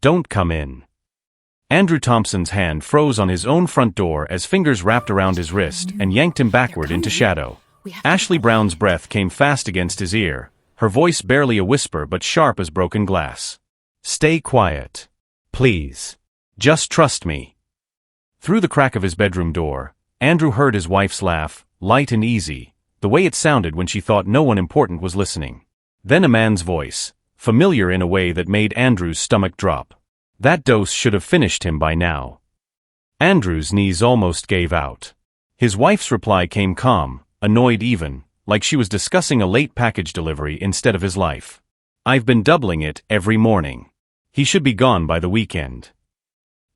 Don't come in. Andrew Thompson's hand froze on his own front door as fingers wrapped around his wrist and yanked him backward into shadow. Ashley Brown's breath came fast against his ear, her voice barely a whisper but sharp as broken glass. Stay quiet. Please. Just trust me. Through the crack of his bedroom door, Andrew heard his wife's laugh, light and easy, the way it sounded when she thought no one important was listening. Then a man's voice, familiar in a way that made Andrew's stomach drop. That dose should have finished him by now. Andrew's knees almost gave out. His wife's reply came calm, annoyed even, like she was discussing a late package delivery instead of his life. I've been doubling it every morning. He should be gone by the weekend.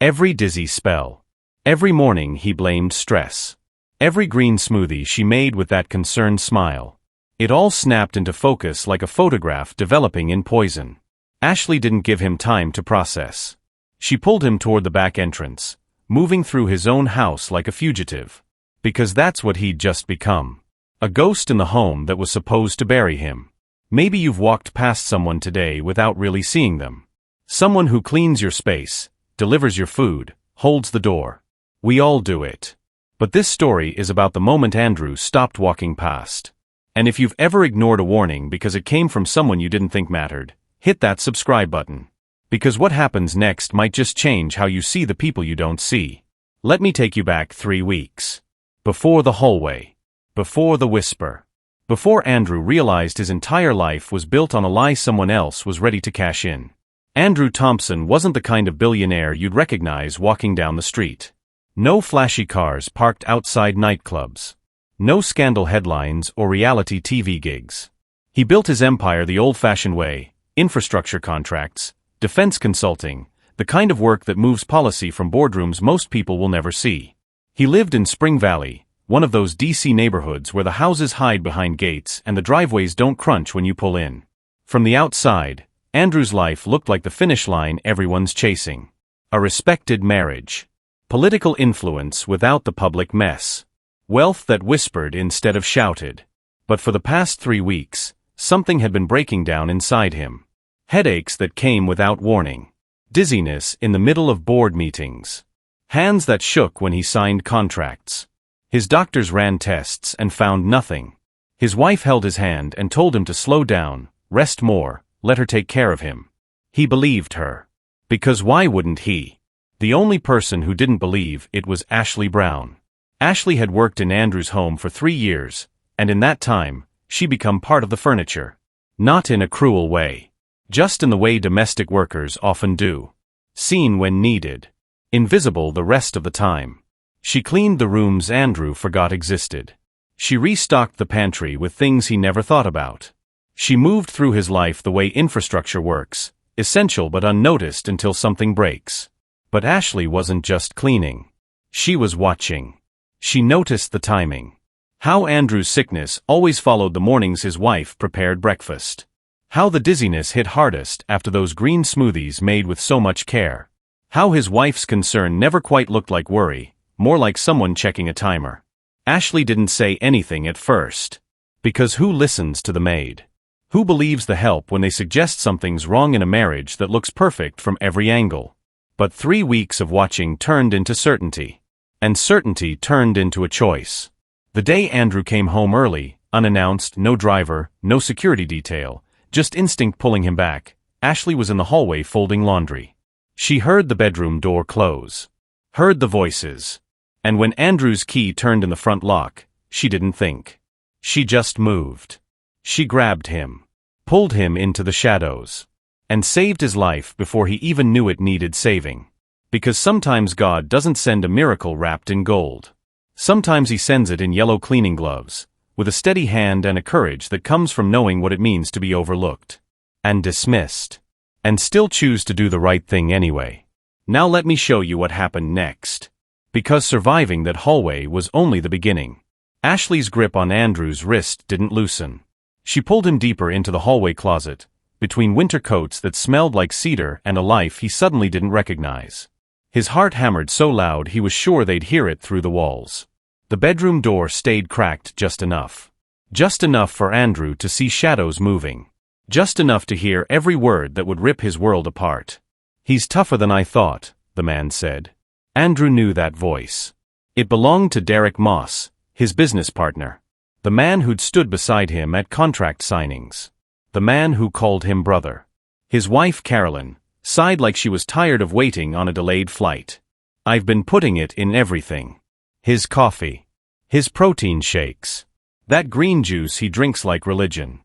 Every dizzy spell. Every morning he blamed stress. Every green smoothie she made with that concerned smile. It all snapped into focus like a photograph developing in poison. Ashley didn't give him time to process. She pulled him toward the back entrance, moving through his own house like a fugitive. Because that's what he'd just become. A ghost in the home that was supposed to bury him. Maybe you've walked past someone today without really seeing them. Someone who cleans your space, delivers your food, holds the door. We all do it. But this story is about the moment Andrew stopped walking past. And if you've ever ignored a warning because it came from someone you didn't think mattered, hit that subscribe button. Because what happens next might just change how you see the people you don't see. Let me take you back 3 weeks. Before the hallway. Before the whisper. Before Andrew realized his entire life was built on a lie someone else was ready to cash in. Andrew Thompson wasn't the kind of billionaire you'd recognize walking down the street. No flashy cars parked outside nightclubs. No scandal headlines or reality TV gigs. He built his empire the old-fashioned way, infrastructure contracts, defense consulting, the kind of work that moves policy from boardrooms most people will never see. He lived in Spring Valley, one of those DC neighborhoods where the houses hide behind gates and the driveways don't crunch when you pull in. From the outside, Andrew's life looked like the finish line everyone's chasing. A respected marriage. Political influence without the public mess. Wealth that whispered instead of shouted. But for the past 3 weeks, something had been breaking down inside him. Headaches that came without warning. Dizziness in the middle of board meetings. Hands that shook when he signed contracts. His doctors ran tests and found nothing. His wife held his hand and told him to slow down, rest more, let her take care of him. He believed her. Because why wouldn't he? The only person who didn't believe it was Ashley Brown. Ashley had worked in Andrew's home for 3 years, and in that time, she become part of the furniture. Not in a cruel way. Just in the way domestic workers often do. Seen when needed. Invisible the rest of the time. She cleaned the rooms Andrew forgot existed. She restocked the pantry with things he never thought about. She moved through his life the way infrastructure works, essential but unnoticed until something breaks. But Ashley wasn't just cleaning. She was watching. She noticed the timing. How Andrew's sickness always followed the mornings his wife prepared breakfast. How the dizziness hit hardest after those green smoothies made with so much care. How his wife's concern never quite looked like worry, more like someone checking a timer. Ashley didn't say anything at first. Because who listens to the maid? Who believes the help when they suggest something's wrong in a marriage that looks perfect from every angle? But 3 weeks of watching turned into certainty. And certainty turned into a choice. The day Andrew came home early, unannounced, no driver, no security detail, just instinct pulling him back, Ashley was in the hallway folding laundry. She heard the bedroom door close. Heard the voices. And when Andrew's key turned in the front lock, she didn't think. She just moved. She grabbed him. Pulled him into the shadows. And saved his life before he even knew it needed saving. Because sometimes God doesn't send a miracle wrapped in gold. Sometimes he sends it in yellow cleaning gloves, with a steady hand and a courage that comes from knowing what it means to be overlooked. And dismissed. And still choose to do the right thing anyway. Now let me show you what happened next. Because surviving that hallway was only the beginning. Ashley's grip on Andrew's wrist didn't loosen. She pulled him deeper into the hallway closet, between winter coats that smelled like cedar and a life he suddenly didn't recognize. His heart hammered so loud he was sure they'd hear it through the walls. The bedroom door stayed cracked just enough. Just enough for Andrew to see shadows moving. Just enough to hear every word that would rip his world apart. He's tougher than I thought, the man said. Andrew knew that voice. It belonged to Derek Moss, his business partner. The man who'd stood beside him at contract signings. The man who called him brother. His wife Carolyn sighed like she was tired of waiting on a delayed flight. I've been putting it in everything. His coffee. His protein shakes. That green juice he drinks like religion.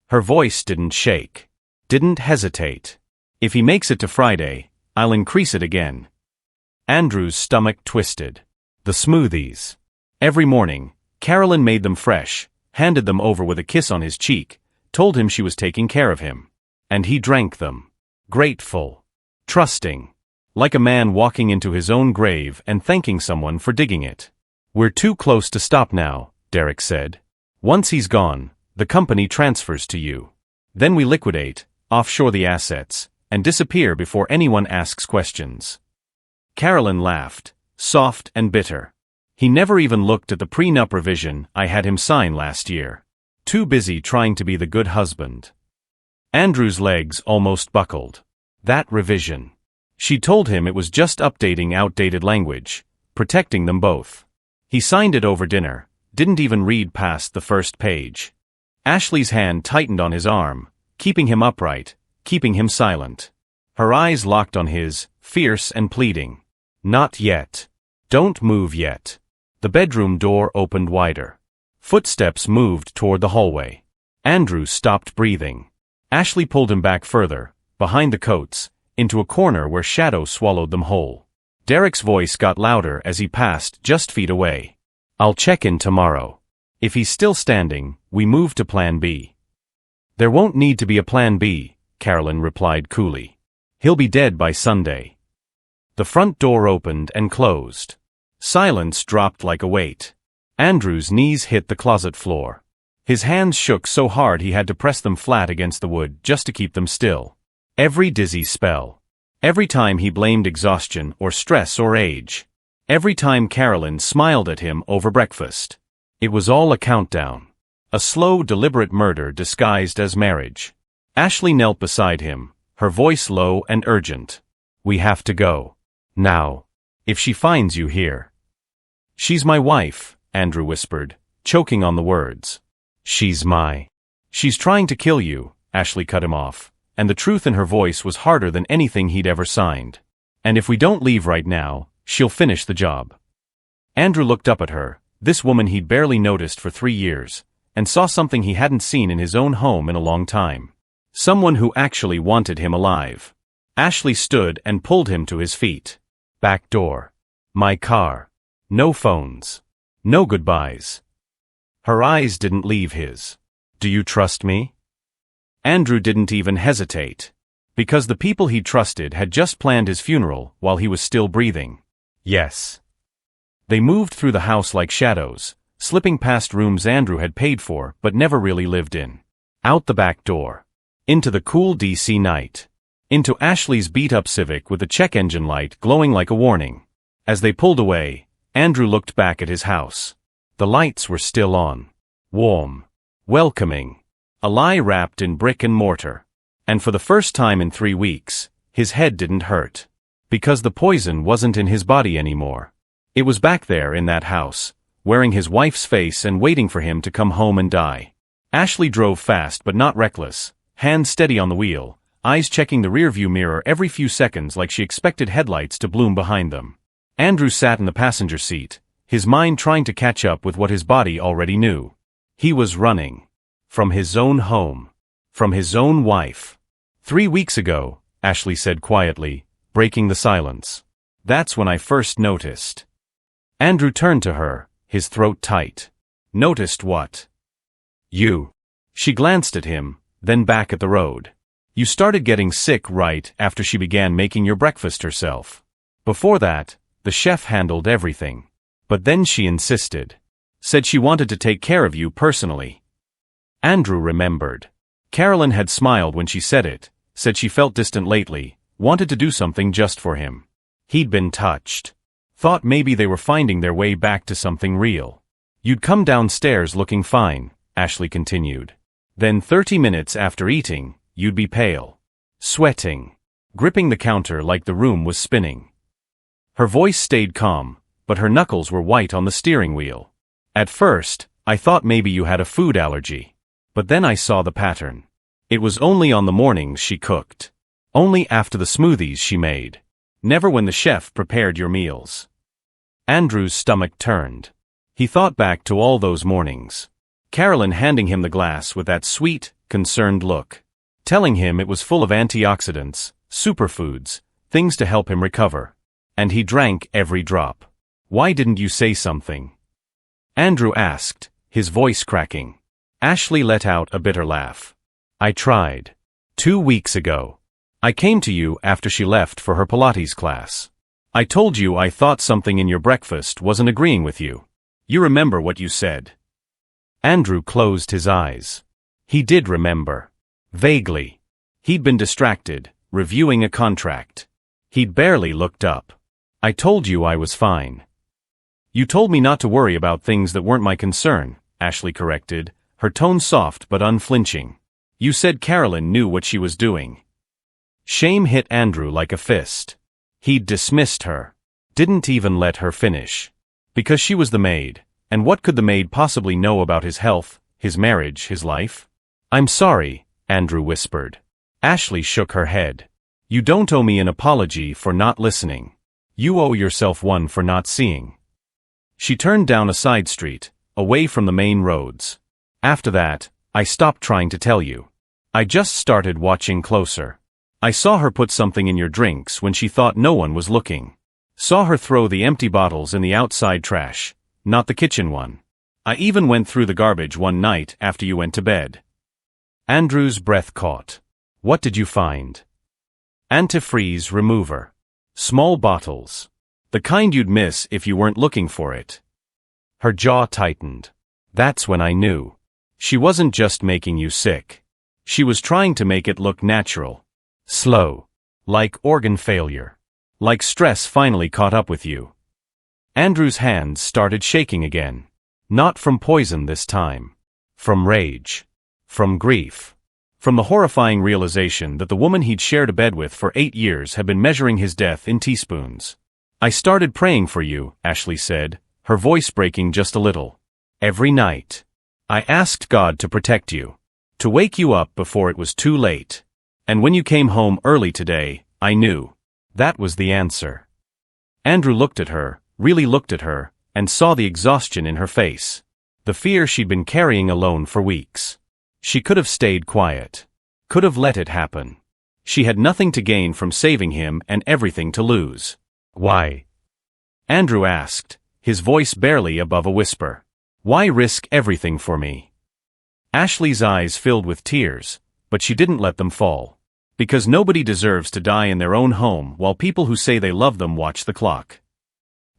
Her voice didn't shake. Didn't hesitate. If he makes it to Friday, I'll increase it again. Andrew's stomach twisted. The smoothies. Every morning, Carolyn made them fresh, handed them over with a kiss on his cheek, told him she was taking care of him. And he drank them. Grateful. Trusting. Like a man walking into his own grave and thanking someone for digging it. We're too close to stop now, Derek said. Once he's gone, the company transfers to you. Then we liquidate, offshore the assets, and disappear before anyone asks questions. Carolyn laughed, soft and bitter. He never even looked at the prenup revision I had him sign last year. Too busy trying to be the good husband. Andrew's legs almost buckled. That revision. She told him it was just updating outdated language, protecting them both. He signed it over dinner, didn't even read past the first page. Ashley's hand tightened on his arm, keeping him upright, keeping him silent. Her eyes locked on his, fierce and pleading. Not yet. Don't move yet. The bedroom door opened wider. Footsteps moved toward the hallway. Andrew stopped breathing. Ashley pulled him back further, behind the coats, into a corner where shadow swallowed them whole. Derek's voice got louder as he passed just feet away. I'll check in tomorrow. If he's still standing, we move to Plan B. There won't need to be a Plan B, Carolyn replied coolly. He'll be dead by Sunday. The front door opened and closed. Silence dropped like a weight. Andrew's knees hit the closet floor. His hands shook so hard he had to press them flat against the wood just to keep them still. Every dizzy spell. Every time he blamed exhaustion or stress or age. Every time Carolyn smiled at him over breakfast. It was all a countdown. A slow, deliberate murder disguised as marriage. Ashley knelt beside him, her voice low and urgent. We have to go. Now. If she finds you here. She's my wife, Andrew whispered, choking on the words. She's trying to kill you, Ashley cut him off, and the truth in her voice was harder than anything he'd ever signed. And if we don't leave right now, she'll finish the job. Andrew looked up at her, this woman he'd barely noticed for 3 years, and saw something he hadn't seen in his own home in a long time. Someone who actually wanted him alive. Ashley stood and pulled him to his feet. Back door. My car. No phones. No goodbyes. Her eyes didn't leave his. Do you trust me? Andrew didn't even hesitate. Because the people he trusted had just planned his funeral while he was still breathing. Yes. They moved through the house like shadows, slipping past rooms Andrew had paid for but never really lived in. Out the back door. Into the cool DC night. Into Ashley's beat-up Civic with the check engine light glowing like a warning. As they pulled away, Andrew looked back at his house. The lights were still on. Warm. Welcoming. A lie wrapped in brick and mortar. And for the first time in 3 weeks, his head didn't hurt. Because the poison wasn't in his body anymore. It was back there in that house, wearing his wife's face and waiting for him to come home and die. Ashley drove fast but not reckless, hands steady on the wheel, eyes checking the rearview mirror every few seconds like she expected headlights to bloom behind them. Andrew sat in the passenger seat, his mind trying to catch up with what his body already knew. He was running. From his own home. From his own wife. 3 weeks ago, Ashley said quietly, breaking the silence. That's when I first noticed. Andrew turned to her, his throat tight. Noticed what? You. She glanced at him, then back at the road. You started getting sick right after she began making your breakfast herself. Before that, the chef handled everything. But then she insisted. Said she wanted to take care of you personally. Andrew remembered. Carolyn had smiled when she said it, said she felt distant lately, wanted to do something just for him. He'd been touched. Thought maybe they were finding their way back to something real. You'd come downstairs looking fine, Ashley continued. Then 30 minutes after eating, you'd be pale. Sweating. gripping the counter like the room was spinning. Her voice stayed calm, but her knuckles were white on the steering wheel. At first, I thought maybe you had a food allergy. But then I saw the pattern. It was only on the mornings she cooked. Only after the smoothies she made. Never when the chef prepared your meals. Andrew's stomach turned. He thought back to all those mornings. Carolyn handing him the glass with that sweet, concerned look. Telling him it was full of antioxidants, superfoods, things to help him recover. And he drank every drop. Why didn't you say something? Andrew asked, his voice cracking. Ashley let out a bitter laugh. I tried. 2 weeks ago. I came to you after she left for her Pilates class. I told you I thought something in your breakfast wasn't agreeing with you. You remember what you said. Andrew closed his eyes. He did remember. Vaguely. He'd been distracted, reviewing a contract. He'd barely looked up. I told you I was fine. You told me not to worry about things that weren't my concern, Ashley corrected, her tone soft but unflinching. You said Carolyn knew what she was doing. Shame hit Andrew like a fist. He'd dismissed her. Didn't even let her finish. Because she was the maid, and what could the maid possibly know about his health, his marriage, his life? I'm sorry, Andrew whispered. Ashley shook her head. You don't owe me an apology for not listening. You owe yourself one for not seeing. She turned down a side street, away from the main roads. After that, I stopped trying to tell you. I just started watching closer. I saw her put something in your drinks when she thought no one was looking. Saw her throw the empty bottles in the outside trash, not the kitchen one. I even went through the garbage one night after you went to bed. Andrew's breath caught. What did you find? Antifreeze remover. Small bottles. The kind you'd miss if you weren't looking for it. Her jaw tightened. That's when I knew. She wasn't just making you sick. She was trying to make it look natural. Slow. Like organ failure. Like stress finally caught up with you. Andrew's hands started shaking again. Not from poison this time. From rage. From grief. From the horrifying realization that the woman he'd shared a bed with for 8 years had been measuring his death in teaspoons. I started praying for you, Ashley said, her voice breaking just a little. Every night. I asked God to protect you. To wake you up before it was too late. And when you came home early today, I knew. That was the answer. Andrew looked at her, really looked at her, and saw the exhaustion in her face. The fear she'd been carrying alone for weeks. She could have stayed quiet. Could have let it happen. She had nothing to gain from saving him and everything to lose. Why? Andrew asked, his voice barely above a whisper. Why risk everything for me? Ashley's eyes filled with tears, but she didn't let them fall. Because nobody deserves to die in their own home while people who say they love them watch the clock.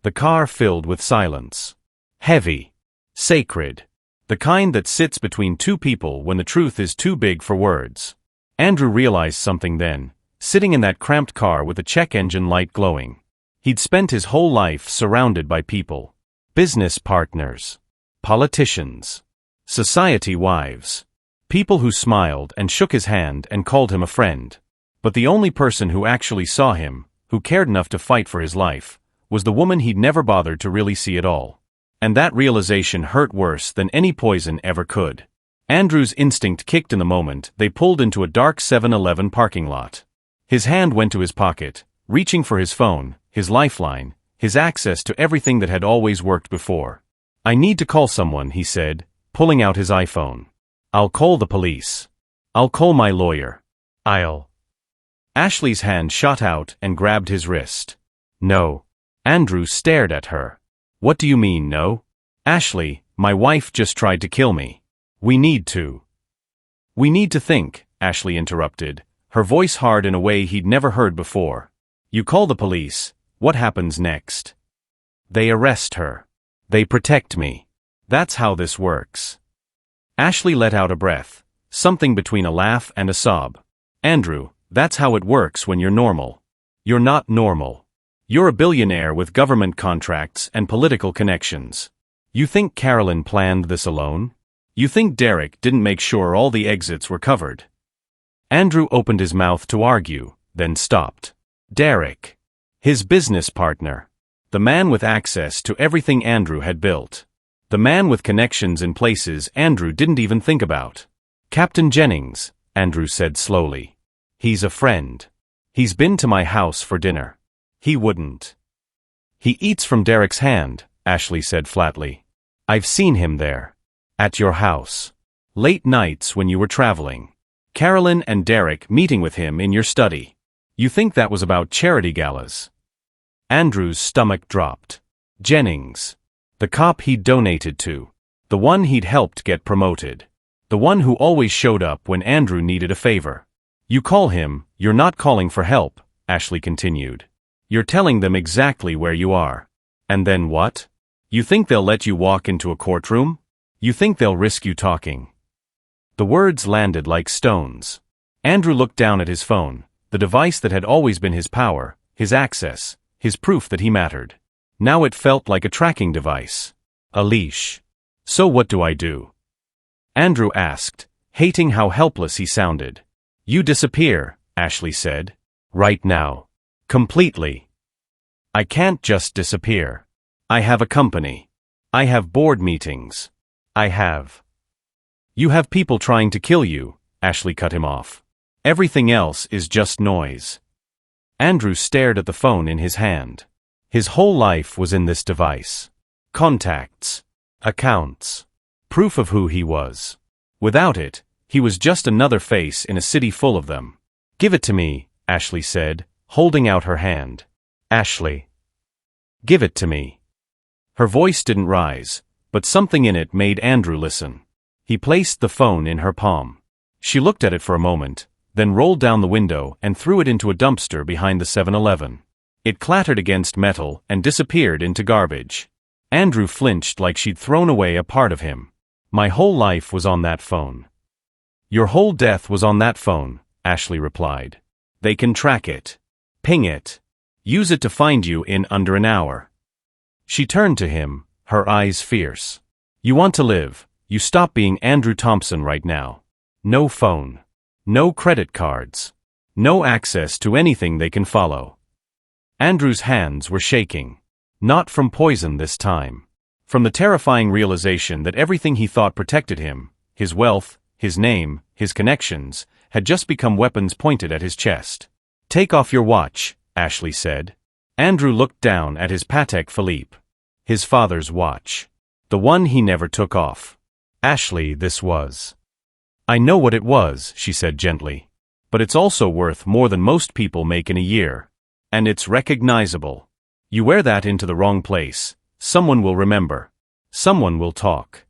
The car filled with silence. Heavy. Sacred. The kind that sits between two people when the truth is too big for words. Andrew realized something then, sitting in that cramped car with the check engine light glowing. He'd spent his whole life surrounded by people. Business partners. Politicians. Society wives. People who smiled and shook his hand and called him a friend. But the only person who actually saw him, who cared enough to fight for his life, was the woman he'd never bothered to really see at all. And that realization hurt worse than any poison ever could. Andrew's instinct kicked in the moment they pulled into a dark 7-Eleven parking lot. His hand went to his pocket, reaching for his phone, his lifeline, his access to everything that had always worked before. I need to call someone, he said, pulling out his iPhone. I'll call the police. I'll call my lawyer. Ashley's hand shot out and grabbed his wrist. No. Andrew stared at her. What do you mean, no? Ashley, my wife just tried to kill me. We need to think, Ashley interrupted, her voice hard in a way he'd never heard before. You call the police, what happens next? They arrest her. They protect me. That's how this works. Ashley let out a breath, something between a laugh and a sob. Andrew, that's how it works when you're normal. You're not normal. You're a billionaire with government contracts and political connections. You think Carolyn planned this alone? You think Derek didn't make sure all the exits were covered? Andrew opened his mouth to argue, then stopped. Derek. His business partner. The man with access to everything Andrew had built. The man with connections in places Andrew didn't even think about. Captain Jennings, Andrew said slowly. He's a friend. He's been to my house for dinner. He wouldn't. He eats from Derek's hand, Ashley said flatly. I've seen him there. At your house. Late nights when you were traveling. Carolyn and Derek meeting with him in your study. You think that was about charity galas? Andrew's stomach dropped. Jennings. The cop he'd donated to. The one he'd helped get promoted. The one who always showed up when Andrew needed a favor. You call him, you're not calling for help, Ashley continued. You're telling them exactly where you are. And then what? You think they'll let you walk into a courtroom? You think they'll risk you talking? The words landed like stones. Andrew looked down at his phone, the device that had always been his power, his access, his proof that he mattered. Now it felt like a tracking device. A leash. So what do I do? Andrew asked, hating how helpless he sounded. You disappear, Ashley said. Right now. Completely. I can't just disappear. I have a company. I have board meetings. I have. You have people trying to kill you, Ashley cut him off. Everything else is just noise. Andrew stared at the phone in his hand. His whole life was in this device. Contacts. Accounts. Proof of who he was. Without it, he was just another face in a city full of them. Give it to me, Ashley said, holding out her hand. Ashley. Give it to me. Her voice didn't rise, but something in it made Andrew listen. He placed the phone in her palm. She looked at it for a moment, then rolled down the window and threw it into a dumpster behind the 7-Eleven. It clattered against metal and disappeared into garbage. Andrew flinched like she'd thrown away a part of him. My whole life was on that phone. Your whole death was on that phone, Ashley replied. They can track it. Ping it. Use it to find you in under an hour. She turned to him, her eyes fierce. You want to live, you stop being Andrew Thompson right now. No phone. No credit cards. No access to anything they can follow. Andrew's hands were shaking. Not from poison this time. From the terrifying realization that everything he thought protected him, his wealth, his name, his connections, had just become weapons pointed at his chest. Take off your watch, Ashley said. Andrew looked down at his Patek Philippe. His father's watch. The one he never took off. Ashley, this was. I know what it was, she said gently. But it's also worth more than most people make in a year. And it's recognizable. You wear that into the wrong place. Someone will remember. Someone will talk.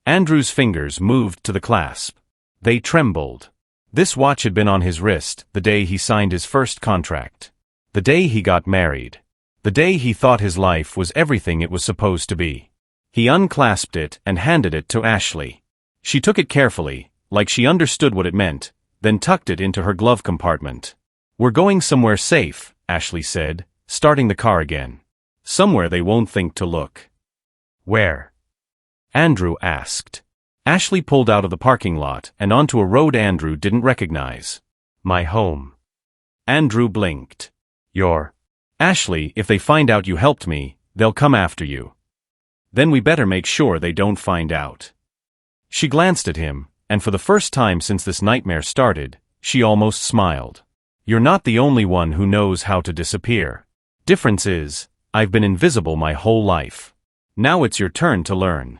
Andrew's fingers moved to the clasp. They trembled. This watch had been on his wrist the day he signed his first contract. The day he got married. The day he thought his life was everything it was supposed to be. He unclasped it and handed it to Ashley. She took it carefully, like she understood what it meant, then tucked it into her glove compartment. We're going somewhere safe, Ashley said, starting the car again. Somewhere they won't think to look. Where? Andrew asked. Ashley pulled out of the parking lot and onto a road Andrew didn't recognize. My home. Andrew blinked. Your. Ashley, if they find out you helped me, they'll come after you. Then we better make sure they don't find out. She glanced at him, and for the first time since this nightmare started, she almost smiled. You're not the only one who knows how to disappear. Difference is, I've been invisible my whole life. Now it's your turn to learn.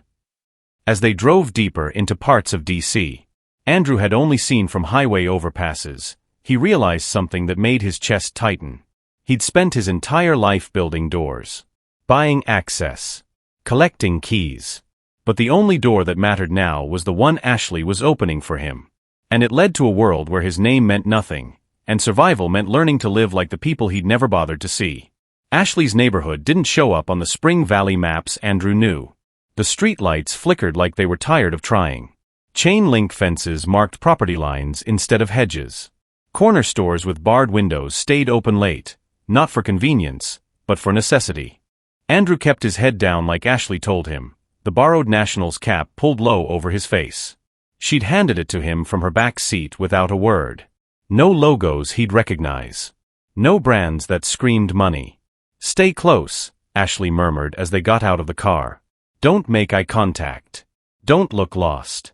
As they drove deeper into parts of D.C., Andrew had only seen from highway overpasses, he realized something that made his chest tighten. He'd spent his entire life building doors. Buying access. Collecting keys. But the only door that mattered now was the one Ashley was opening for him. And it led to a world where his name meant nothing, and survival meant learning to live like the people he'd never bothered to see. Ashley's neighborhood didn't show up on the Spring Valley maps Andrew knew. The streetlights flickered like they were tired of trying. Chain-link fences marked property lines instead of hedges. Corner stores with barred windows stayed open late, not for convenience, but for necessity. Andrew kept his head down like Ashley told him, the borrowed Nationals cap pulled low over his face. She'd handed it to him from her back seat without a word. No logos he'd recognize. No brands that screamed money. "Stay close," Ashley murmured as they got out of the car. "Don't make eye contact. Don't look lost."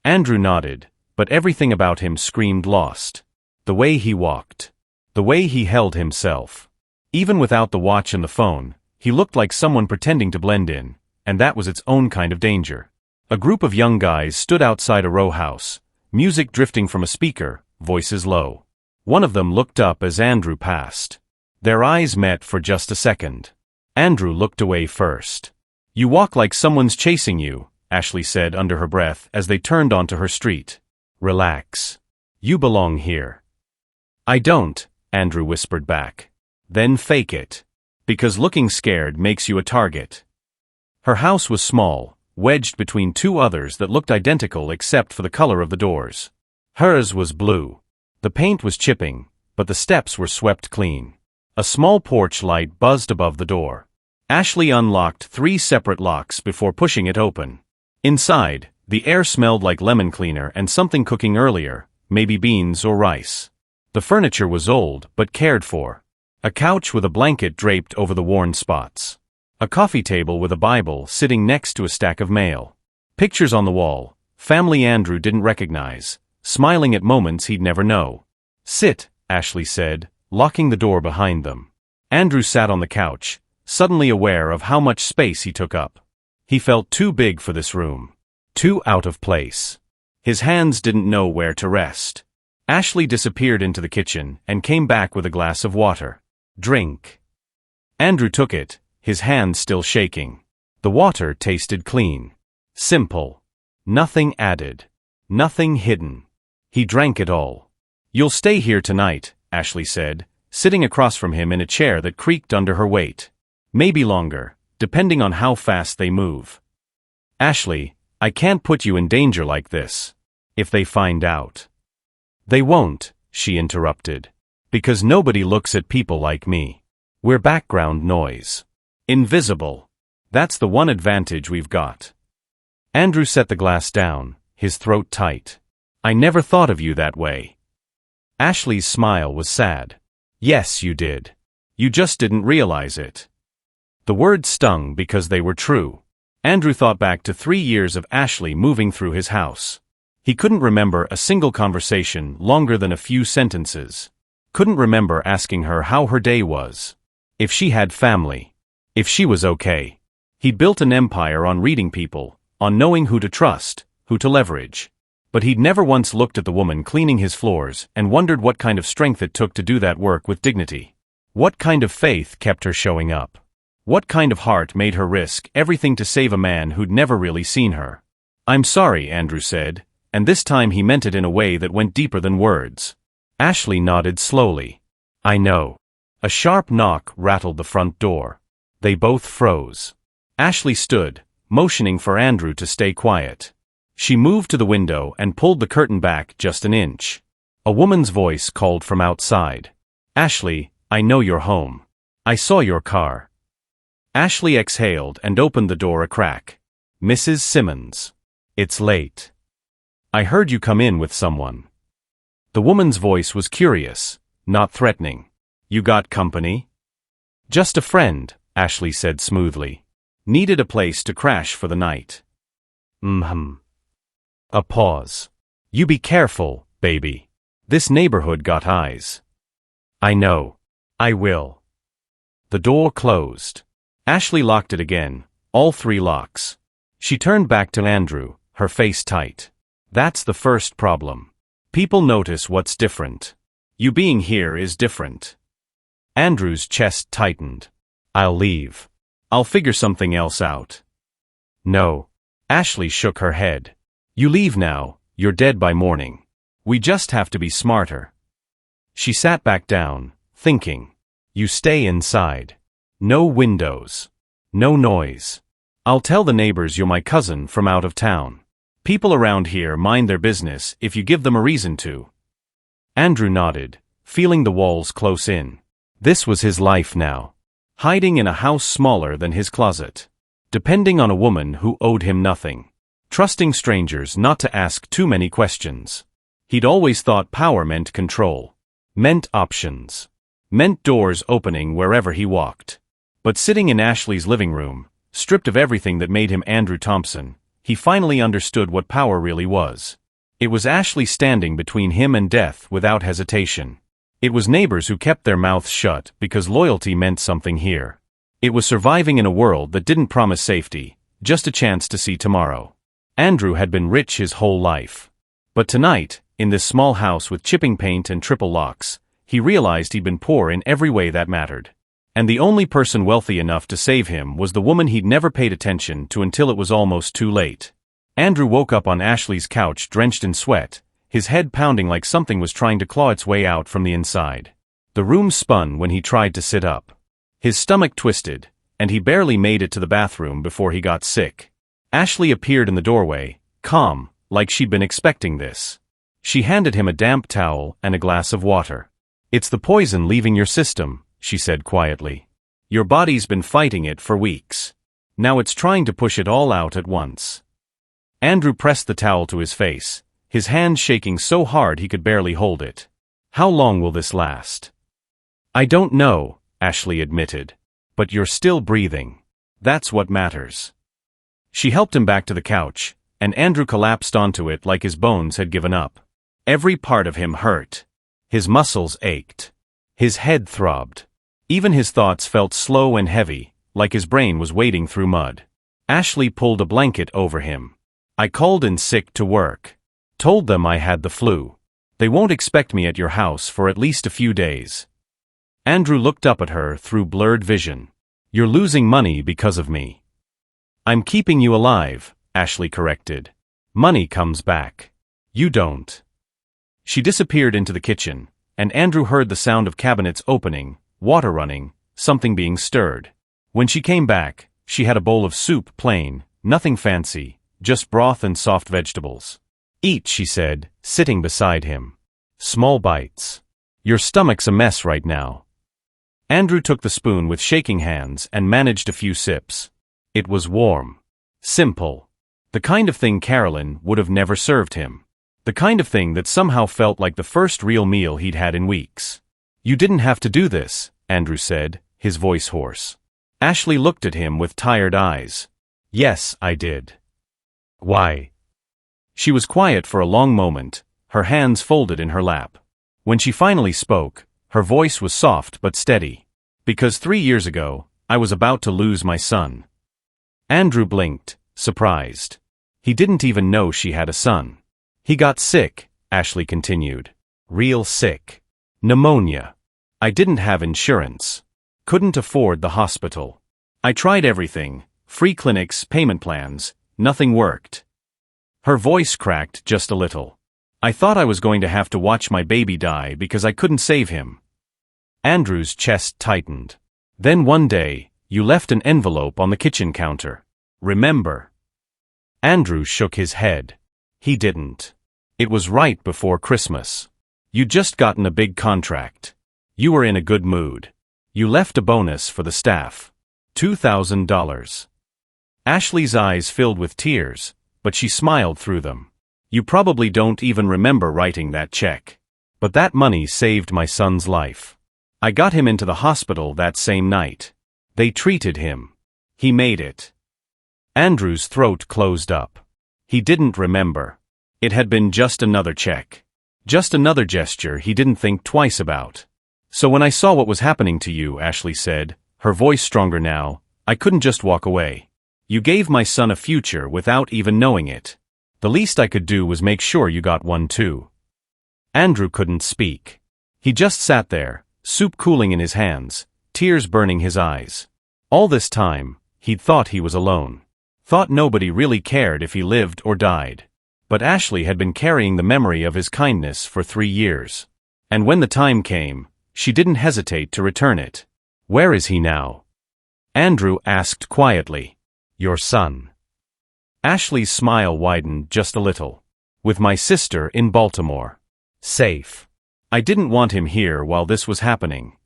Andrew nodded, but everything about him screamed lost. The way he walked. The way he held himself. Even without the watch and the phone, he looked like someone pretending to blend in, and that was its own kind of danger. A group of young guys stood outside a row house, music drifting from a speaker, voices low. One of them looked up as Andrew passed. Their eyes met for just a second. Andrew looked away first. "You walk like someone's chasing you," Ashley said under her breath as they turned onto her street. "Relax. You belong here." "I don't," Andrew whispered back. "Then fake it. Because looking scared makes you a target." Her house was small, wedged between two others that looked identical except for the color of the doors. Hers was blue. The paint was chipping, but the steps were swept clean. A small porch light buzzed above the door. Ashley unlocked 3 separate locks before pushing it open. Inside, the air smelled like lemon cleaner and something cooking earlier, maybe beans or rice. The furniture was old but cared for. A couch with a blanket draped over the worn spots. A coffee table with a Bible sitting next to a stack of mail. Pictures on the wall, family Andrew didn't recognize, smiling at moments he'd never know. "Sit," Ashley said, locking the door behind them. Andrew sat on the couch, suddenly aware of how much space he took up. He felt too big for this room. Too out of place. His hands didn't know where to rest. Ashley disappeared into the kitchen and came back with a glass of water. "Drink." Andrew took it, his hand still shaking. The water tasted clean. Simple. Nothing added. Nothing hidden. He drank it all. "You'll stay here tonight," Ashley said, sitting across from him in a chair that creaked under her weight. "Maybe longer, depending on how fast they move." "Ashley, I can't put you in danger like this. If they find out." "They won't," she interrupted. "Because nobody looks at people like me. We're background noise. Invisible. That's the one advantage we've got." Andrew set the glass down, his throat tight. "I never thought of you that way." Ashley's smile was sad. "Yes, you did. You just didn't realize it." The words stung because they were true. Andrew thought back to 3 years of Ashley moving through his house. He couldn't remember a single conversation longer than a few sentences. Couldn't remember asking her how her day was. If she had family. If she was okay. He built an empire on reading people, on knowing who to trust, who to leverage. But he'd never once looked at the woman cleaning his floors and wondered what kind of strength it took to do that work with dignity. What kind of faith kept her showing up? What kind of heart made her risk everything to save a man who'd never really seen her? "I'm sorry," Andrew said, and this time he meant it in a way that went deeper than words. Ashley nodded slowly. "I know." A sharp knock rattled the front door. They both froze. Ashley stood, motioning for Andrew to stay quiet. She moved to the window and pulled the curtain back just an inch. A woman's voice called from outside. "Ashley, I know you're home. I saw your car." Ashley exhaled and opened the door a crack. "Mrs. Simmons. It's late. I heard you come in with someone." The woman's voice was curious, not threatening. "You got company?" "Just a friend," Ashley said smoothly. "Needed a place to crash for the night." A pause. "You be careful, baby. This neighborhood got eyes." "I know. I will." The door closed. Ashley locked it again, all 3 locks. She turned back to Andrew, her face tight. "That's the first problem. People notice what's different. You being here is different." Andrew's chest tightened. "I'll leave. I'll figure something else out." "No." Ashley shook her head. "You leave now, you're dead by morning. We just have to be smarter." She sat back down, thinking. "You stay inside. No windows. No noise. I'll tell the neighbors you're my cousin from out of town. People around here mind their business if you give them a reason to." Andrew nodded, feeling the walls close in. This was his life now. Hiding in a house smaller than his closet. Depending on a woman who owed him nothing. Trusting strangers not to ask too many questions. He'd always thought power meant control. Meant options. Meant doors opening wherever he walked. But sitting in Ashley's living room, stripped of everything that made him Andrew Thompson, he finally understood what power really was. It was Ashley standing between him and death without hesitation. It was neighbors who kept their mouths shut because loyalty meant something here. It was surviving in a world that didn't promise safety, just a chance to see tomorrow. Andrew had been rich his whole life. But tonight, in this small house with chipping paint and triple locks, he realized he'd been poor in every way that mattered. And the only person wealthy enough to save him was the woman he'd never paid attention to until it was almost too late. Andrew woke up on Ashley's couch drenched in sweat, his head pounding like something was trying to claw its way out from the inside. The room spun when he tried to sit up. His stomach twisted, and he barely made it to the bathroom before he got sick. Ashley appeared in the doorway, calm, like she'd been expecting this. She handed him a damp towel and a glass of water. "It's the poison leaving your system," she said quietly. "Your body's been fighting it for weeks. Now it's trying to push it all out at once." Andrew pressed the towel to his face, his hand shaking so hard he could barely hold it. "How long will this last?" "I don't know," Ashley admitted. "But you're still breathing. That's what matters." She helped him back to the couch, and Andrew collapsed onto it like his bones had given up. Every part of him hurt. His muscles ached. His head throbbed. Even his thoughts felt slow and heavy, like his brain was wading through mud. Ashley pulled a blanket over him. "I called in sick to work. Told them I had the flu. They won't expect me at your house for at least a few days." Andrew looked up at her through blurred vision. "You're losing money because of me." "I'm keeping you alive," Ashley corrected. "Money comes back. You don't." She disappeared into the kitchen, and Andrew heard the sound of cabinets opening, water running, something being stirred. When she came back, she had a bowl of soup, plain, nothing fancy, just broth and soft vegetables. "Eat," she said, sitting beside him. "Small bites. Your stomach's a mess right now." Andrew took the spoon with shaking hands and managed a few sips. It was warm. Simple. The kind of thing Carolyn would have never served him. The kind of thing that somehow felt like the first real meal he'd had in weeks. "You didn't have to do this," Andrew said, his voice hoarse. Ashley looked at him with tired eyes. "Yes, I did." "Why?" She was quiet for a long moment, her hands folded in her lap. When she finally spoke, her voice was soft but steady. "Because 3 years ago, I was about to lose my son." Andrew blinked, surprised. He didn't even know she had a son. "He got sick," Ashley continued. "Real sick. Pneumonia. I didn't have insurance. Couldn't afford the hospital. I tried everything, free clinics, payment plans, nothing worked." Her voice cracked just a little. "I thought I was going to have to watch my baby die because I couldn't save him." Andrew's chest tightened. "Then one day, you left an envelope on the kitchen counter. Remember?" Andrew shook his head. He didn't. It was right before Christmas. You'd just gotten a big contract. You were in a good mood. You left a bonus for the staff. $2,000. Ashley's eyes filled with tears, but she smiled through them. "You probably don't even remember writing that check. But that money saved my son's life. I got him into the hospital that same night. They treated him. He made it." Andrew's throat closed up. He didn't remember. It had been just another check. Just another gesture he didn't think twice about. "So when I saw what was happening to you," Ashley said, her voice stronger now, "I couldn't just walk away. You gave my son a future without even knowing it. The least I could do was make sure you got one too." Andrew couldn't speak. He just sat there, soup cooling in his hands, tears burning his eyes. All this time, he'd thought he was alone. Thought nobody really cared if he lived or died. But Ashley had been carrying the memory of his kindness for 3 years. And when the time came, she didn't hesitate to return it. "Where is he now?" Andrew asked quietly. "Your son." Ashley's smile widened just a little. "With my sister in Baltimore. Safe. I didn't want him here while this was happening."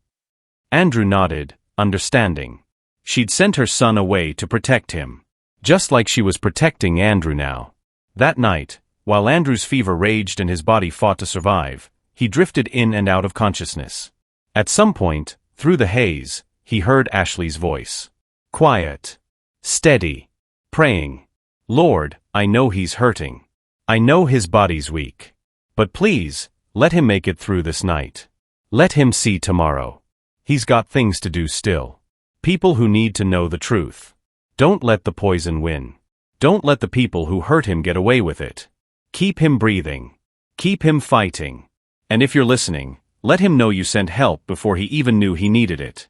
Andrew nodded, understanding. She'd sent her son away to protect him. Just like she was protecting Andrew now. That night, While Andrew's fever raged and his body fought to survive, he drifted in and out of consciousness. At some point, through the haze, he heard Ashley's voice. Quiet. Steady. Praying. Lord, I know he's hurting. I know his body's weak. But please, let him make it through this night. Let him see tomorrow. He's got things to do still. People who need to know the truth. Don't let the poison win. Don't let the people who hurt him get away with it. Keep him breathing. Keep him fighting. And if you're listening, let him know you sent help before he even knew he needed it.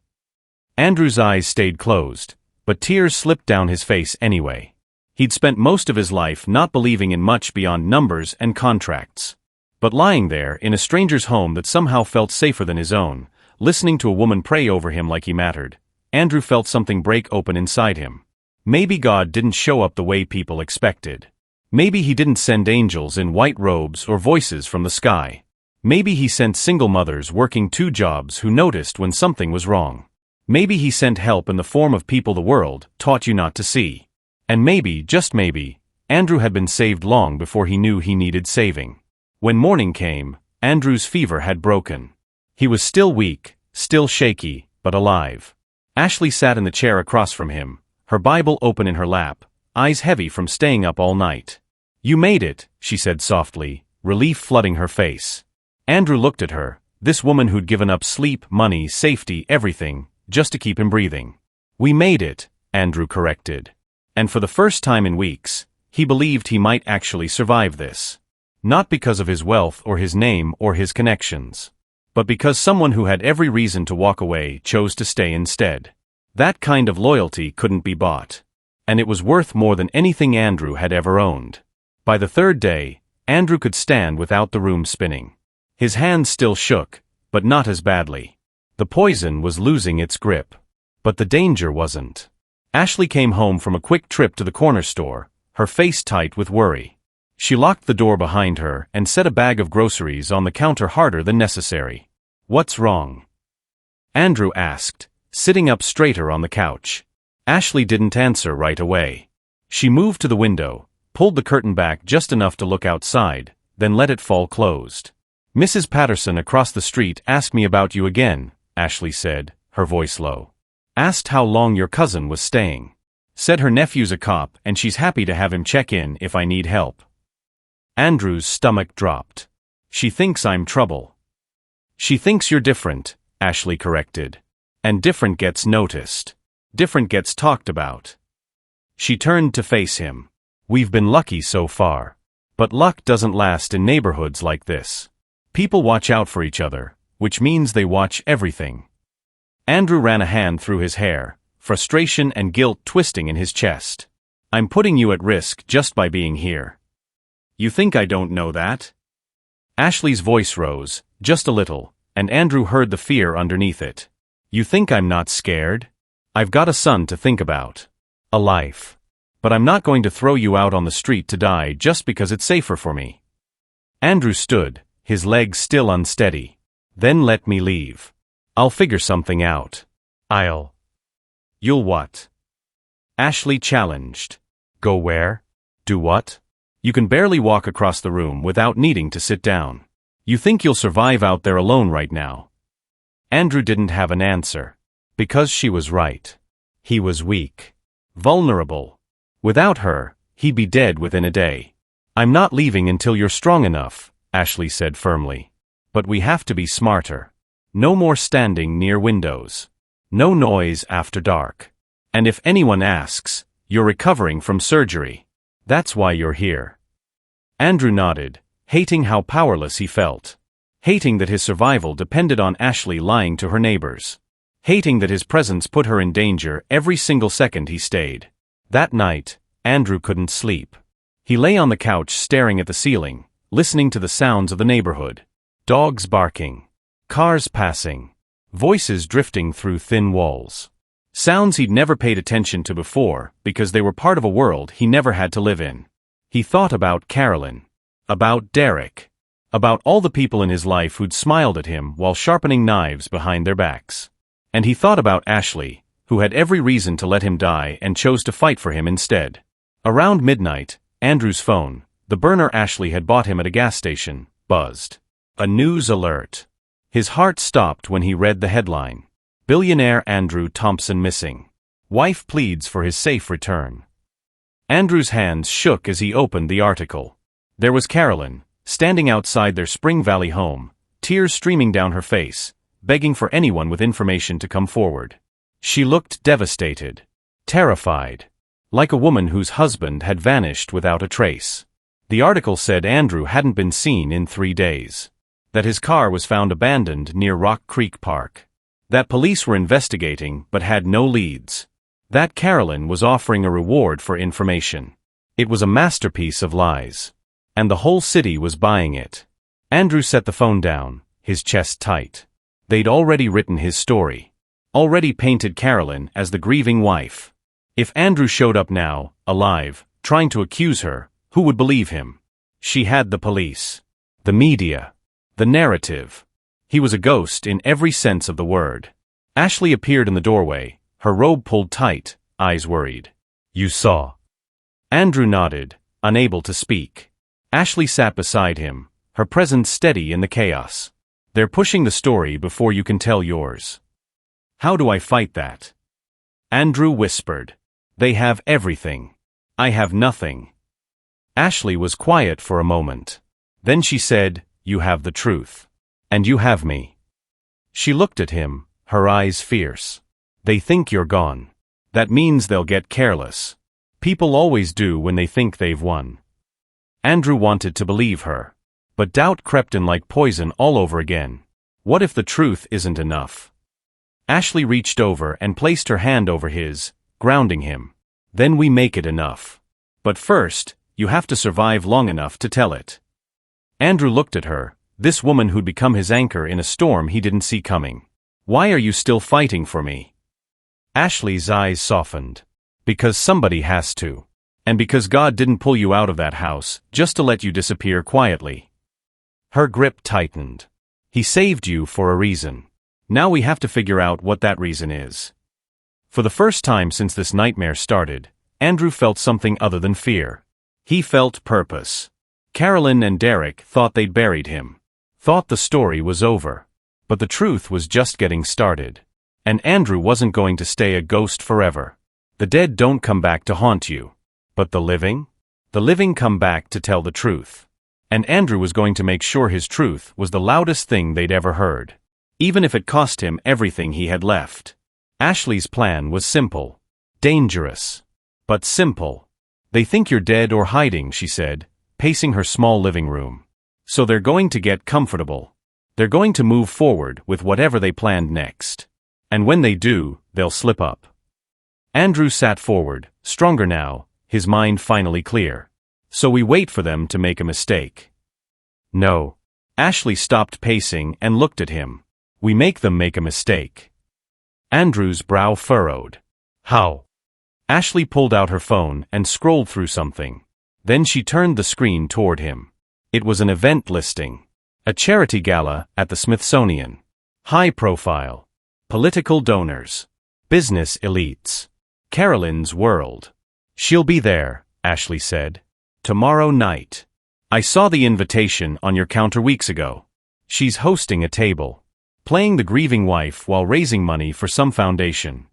Andrew's eyes stayed closed, but tears slipped down his face anyway. He'd spent most of his life not believing in much beyond numbers and contracts. But lying there in a stranger's home that somehow felt safer than his own, listening to a woman pray over him like he mattered, Andrew felt something break open inside him. Maybe God didn't show up the way people expected. Maybe he didn't send angels in white robes or voices from the sky. Maybe he sent single mothers working 2 jobs who noticed when something was wrong. Maybe he sent help in the form of people the world taught you not to see. And maybe, just maybe, Andrew had been saved long before he knew he needed saving. When morning came, Andrew's fever had broken. He was still weak, still shaky, but alive. Ashley sat in the chair across from him, her Bible open in her lap, eyes heavy from staying up all night. You made it, she said softly, relief flooding her face. Andrew looked at her, this woman who'd given up sleep, money, safety, everything, just to keep him breathing. We made it, Andrew corrected. And for the first time in weeks, he believed he might actually survive this. Not because of his wealth or his name or his connections, but because someone who had every reason to walk away chose to stay instead. That kind of loyalty couldn't be bought. And it was worth more than anything Andrew had ever owned. By the 3rd day, Andrew could stand without the room spinning. His hands still shook, but not as badly. The poison was losing its grip. But the danger wasn't. Ashley came home from a quick trip to the corner store, her face tight with worry. She locked the door behind her and set a bag of groceries on the counter harder than necessary. What's wrong? Andrew asked, sitting up straighter on the couch. Ashley didn't answer right away. She moved to the window, pulled the curtain back just enough to look outside, then let it fall closed. Mrs. Patterson across the street asked me about you again, Ashley said, her voice low. Asked how long your cousin was staying. Said her nephew's a cop and she's happy to have him check in if I need help. Andrew's stomach dropped. She thinks I'm trouble. She thinks you're different, Ashley corrected. And different gets noticed. Different gets talked about. She turned to face him. We've been lucky so far. But luck doesn't last in neighborhoods like this. People watch out for each other, which means they watch everything. Andrew ran a hand through his hair, frustration and guilt twisting in his chest. I'm putting you at risk just by being here. You think I don't know that? Ashley's voice rose, just a little, and Andrew heard the fear underneath it. You think I'm not scared? I've got a son to think about. A life. But I'm not going to throw you out on the street to die just because it's safer for me. Andrew stood, his legs still unsteady. Then let me leave. I'll figure something out. You'll what? Ashley challenged. Go where? Do what? You can barely walk across the room without needing to sit down. You think you'll survive out there alone right now? Andrew didn't have an answer. Because she was right. He was weak. Vulnerable. Without her, he'd be dead within a day. I'm not leaving until you're strong enough, Ashley said firmly. But we have to be smarter. No more standing near windows. No noise after dark. And if anyone asks, you're recovering from surgery. That's why you're here. Andrew nodded, hating how powerless he felt. Hating that his survival depended on Ashley lying to her neighbors. Hating that his presence put her in danger every single second he stayed. That night, Andrew couldn't sleep. He lay on the couch staring at the ceiling, listening to the sounds of the neighborhood. Dogs barking. Cars passing. Voices drifting through thin walls. Sounds he'd never paid attention to before because they were part of a world he never had to live in. He thought about Carolyn. About Derek. About all the people in his life who'd smiled at him while sharpening knives behind their backs. And he thought about Ashley, who had every reason to let him die and chose to fight for him instead. Around midnight, Andrew's phone, The burner Ashley had bought him at a gas station buzzed. A news alert. His heart stopped when he read the headline. Billionaire Andrew Thompson missing. Wife pleads for his safe return. Andrew's hands shook as he opened the article. There was Carolyn, standing outside their Spring Valley home, tears streaming down her face, begging for anyone with information to come forward. She looked devastated, terrified, like a woman whose husband had vanished without a trace. The article said Andrew hadn't been seen in 3 days, that his car was found abandoned near Rock Creek Park, that police were investigating but had no leads, that Carolyn was offering a reward for information. It was a masterpiece of lies, and the whole city was buying it. Andrew set the phone down, his chest tight. They'd already written his story, already painted Carolyn as the grieving wife. If Andrew showed up now, alive, trying to accuse her, who would believe him? She had the police, the media, the narrative. He was a ghost in every sense of the word. Ashley appeared in the doorway, her robe pulled tight, eyes worried. You saw? Andrew nodded, unable to speak. Ashley sat beside him, her presence steady in the chaos. They're pushing the story before you can tell yours. How do I fight that? Andrew whispered. They have everything. I have nothing. Ashley was quiet for a moment. Then she said, You have the truth. And you have me. She looked at him, her eyes fierce. They think you're gone. That means they'll get careless. People always do when they think they've won. Andrew wanted to believe her. But doubt crept in like poison all over again. What if the truth isn't enough? Ashley reached over and placed her hand over his, grounding him. Then we make it enough. But first, you have to survive long enough to tell it. Andrew looked at her, this woman who'd become his anchor in a storm he didn't see coming. Why are you still fighting for me? Ashley's eyes softened. Because somebody has to. And because God didn't pull you out of that house just to let you disappear quietly. Her grip tightened. He saved you for a reason. Now we have to figure out what that reason is. For the first time since this nightmare started, Andrew felt something other than fear. He felt purpose. Carolyn and Derek thought they'd buried him. Thought the story was over. But the truth was just getting started. And Andrew wasn't going to stay a ghost forever. The dead don't come back to haunt you. But the living? The living come back to tell the truth. And Andrew was going to make sure his truth was the loudest thing they'd ever heard. Even if it cost him everything he had left. Ashley's plan was simple. Dangerous. But simple. They think you're dead or hiding, she said, pacing her small living room. So they're going to get comfortable. They're going to move forward with whatever they planned next. And when they do, they'll slip up. Andrew sat forward, stronger now, his mind finally clear. So we wait for them to make a mistake. No. Ashley stopped pacing and looked at him. We make them make a mistake. Andrew's brow furrowed. How? Ashley pulled out her phone and scrolled through something. Then she turned the screen toward him. It was an event listing. A charity gala at the Smithsonian. High profile. Political donors. Business elites. Carolyn's world. She'll be there, Ashley said. Tomorrow night. I saw the invitation on your counter weeks ago. She's hosting a table. Playing the grieving wife while raising money for some foundation.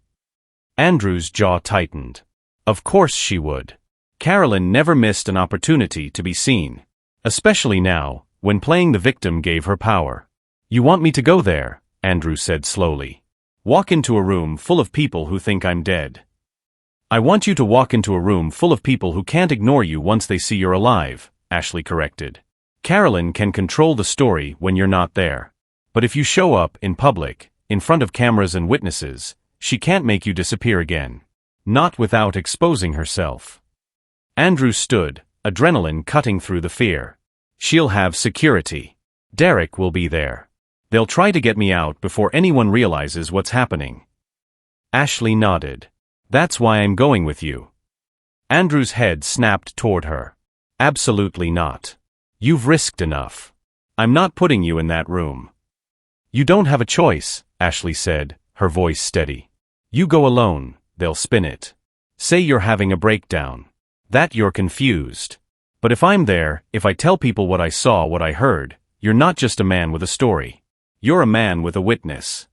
Andrew's jaw tightened. Of course she would. Carolyn never missed an opportunity to be seen. Especially now, when playing the victim gave her power. You want me to go there, Andrew said slowly. Walk into a room full of people who think I'm dead. I want you to walk into a room full of people who can't ignore you once they see you're alive, Ashley corrected. Carolyn can control the story when you're not there. But if you show up in public, in front of cameras and witnesses, she can't make you disappear again. Not without exposing herself. Andrew stood, adrenaline cutting through the fear. She'll have security. Derek will be there. They'll try to get me out before anyone realizes what's happening. Ashley nodded. That's why I'm going with you. Andrew's head snapped toward her. Absolutely not. You've risked enough. I'm not putting you in that room. You don't have a choice, Ashley said, her voice steady. You go alone, they'll spin it. Say you're having a breakdown. That you're confused. But if I'm there, if I tell people what I saw, what I heard, you're not just a man with a story. You're a man with a witness.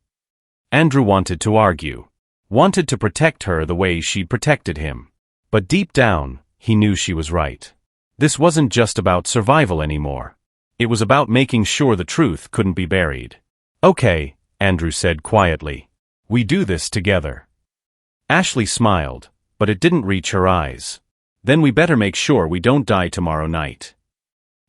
Andrew wanted to argue. Wanted to protect her the way she'd protected him. But deep down, he knew she was right. This wasn't just about survival anymore. It was about making sure the truth couldn't be buried. Okay, Andrew said quietly. We do this together. Ashley smiled, but it didn't reach her eyes. Then we better make sure we don't die tomorrow night.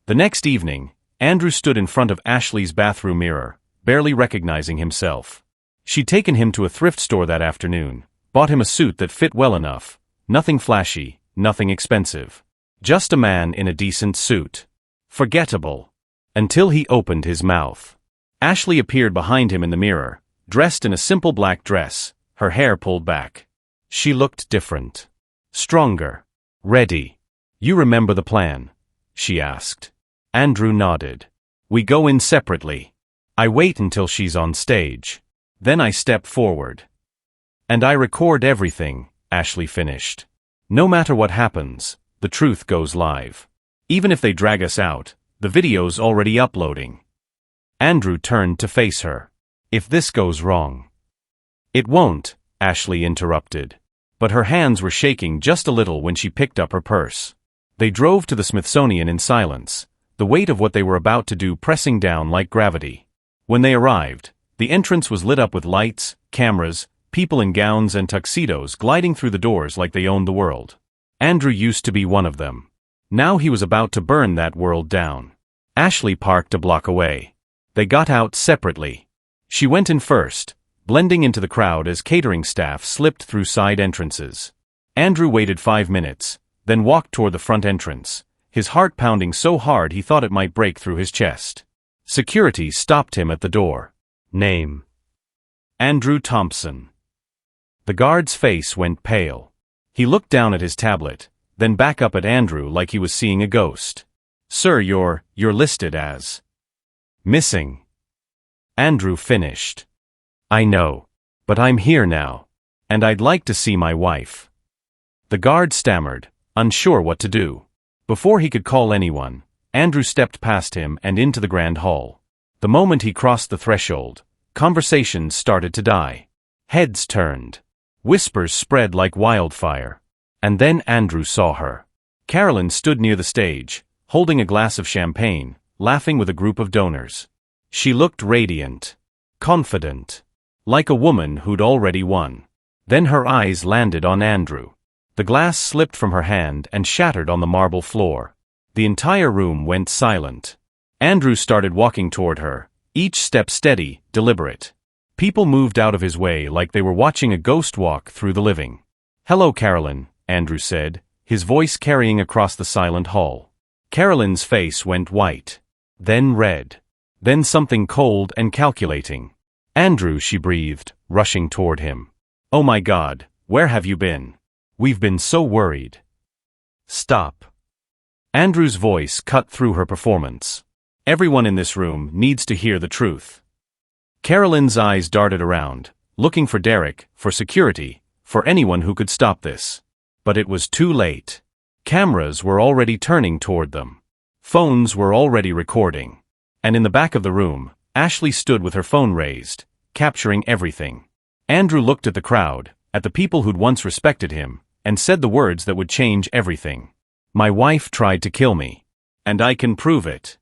The next evening, Andrew stood in front of Ashley's bathroom mirror, barely recognizing himself. She'd taken him to a thrift store that afternoon, bought him a suit that fit well enough, nothing flashy, nothing expensive. Just a man in a decent suit. Forgettable. Until he opened his mouth. Ashley appeared behind him in the mirror, dressed in a simple black dress, her hair pulled back. She looked different. Stronger. Ready. You remember the plan? She asked. Andrew nodded. We go in separately. I wait until she's on stage. Then I step forward. And I record everything, Ashley finished. No matter what happens, the truth goes live. Even if they drag us out, the video's already uploading. Andrew turned to face her. If this goes wrong. It won't, Ashley interrupted. But her hands were shaking just a little when she picked up her purse. They drove to the Smithsonian in silence, the weight of what they were about to do pressing down like gravity. When they arrived, the entrance was lit up with lights, cameras, people in gowns and tuxedos gliding through the doors like they owned the world. Andrew used to be one of them. Now he was about to burn that world down. Ashley parked a block away. They got out separately. She went in first, blending into the crowd as catering staff slipped through side entrances. Andrew waited 5 minutes, then walked toward the front entrance, his heart pounding so hard he thought it might break through his chest. Security stopped him at the door. Name: Andrew Thompson. The guard's face went pale. He looked down at his tablet, then back up at Andrew like he was seeing a ghost. Sir, you're listed as missing. Andrew finished. I know. But I'm here now. And I'd like to see my wife. The guard stammered, unsure what to do. Before he could call anyone, Andrew stepped past him and into the grand hall. The moment he crossed the threshold, conversations started to die. Heads turned. Whispers spread like wildfire. And then Andrew saw her. Carolyn stood near the stage, holding a glass of champagne, laughing with a group of donors. She looked radiant. Confident. Like a woman who'd already won. Then her eyes landed on Andrew. The glass slipped from her hand and shattered on the marble floor. The entire room went silent. Andrew started walking toward her, each step steady, deliberate. People moved out of his way like they were watching a ghost walk through the living. Hello, Carolyn, Andrew said, his voice carrying across the silent hall. Carolyn's face went white. Then red. Then something cold and calculating. Andrew, she breathed, rushing toward him. Oh my God, where have you been? We've been so worried. Stop. Andrew's voice cut through her performance. Everyone in this room needs to hear the truth. Carolyn's eyes darted around, looking for Derek, for security, for anyone who could stop this. But it was too late. Cameras were already turning toward them. Phones were already recording. And in the back of the room, Ashley stood with her phone raised, capturing everything. Andrew looked at the crowd, at the people who'd once respected him, and said the words that would change everything. My wife tried to kill me. And I can prove it.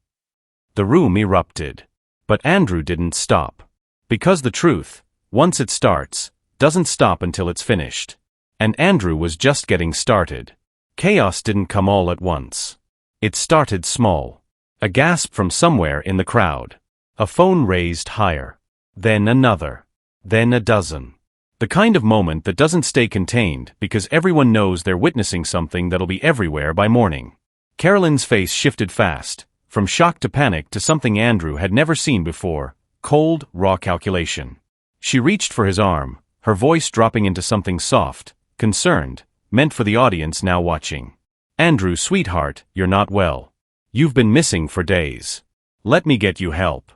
The room erupted. But Andrew didn't stop. Because the truth, once it starts, doesn't stop until it's finished. And Andrew was just getting started. Chaos didn't come all at once. It started small. A gasp from somewhere in the crowd. A phone raised higher. Then another. Then a dozen. The kind of moment that doesn't stay contained because everyone knows they're witnessing something that'll be everywhere by morning. Carolyn's face shifted fast, from shock to panic to something Andrew had never seen before, cold, raw calculation. She reached for his arm, her voice dropping into something soft, concerned, meant for the audience now watching. Andrew, sweetheart, you're not well. You've been missing for days. Let me get you help.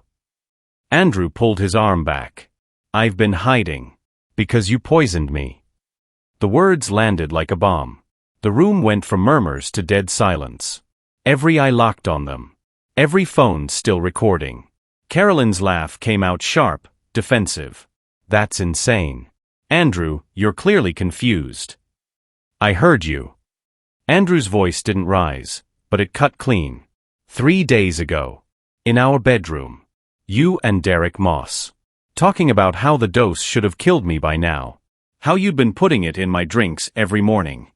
Andrew pulled his arm back. I've been hiding. Because you poisoned me. The words landed like a bomb. The room went from murmurs to dead silence. Every eye locked on them. Every phone still recording. Carolyn's laugh came out sharp, defensive. That's insane. Andrew, you're clearly confused. I heard you. Andrew's voice didn't rise, but it cut clean. 3 days ago. In our bedroom. You and Derek Moss. Talking about how the dose should have killed me by now. How you'd been putting it in my drinks every morning.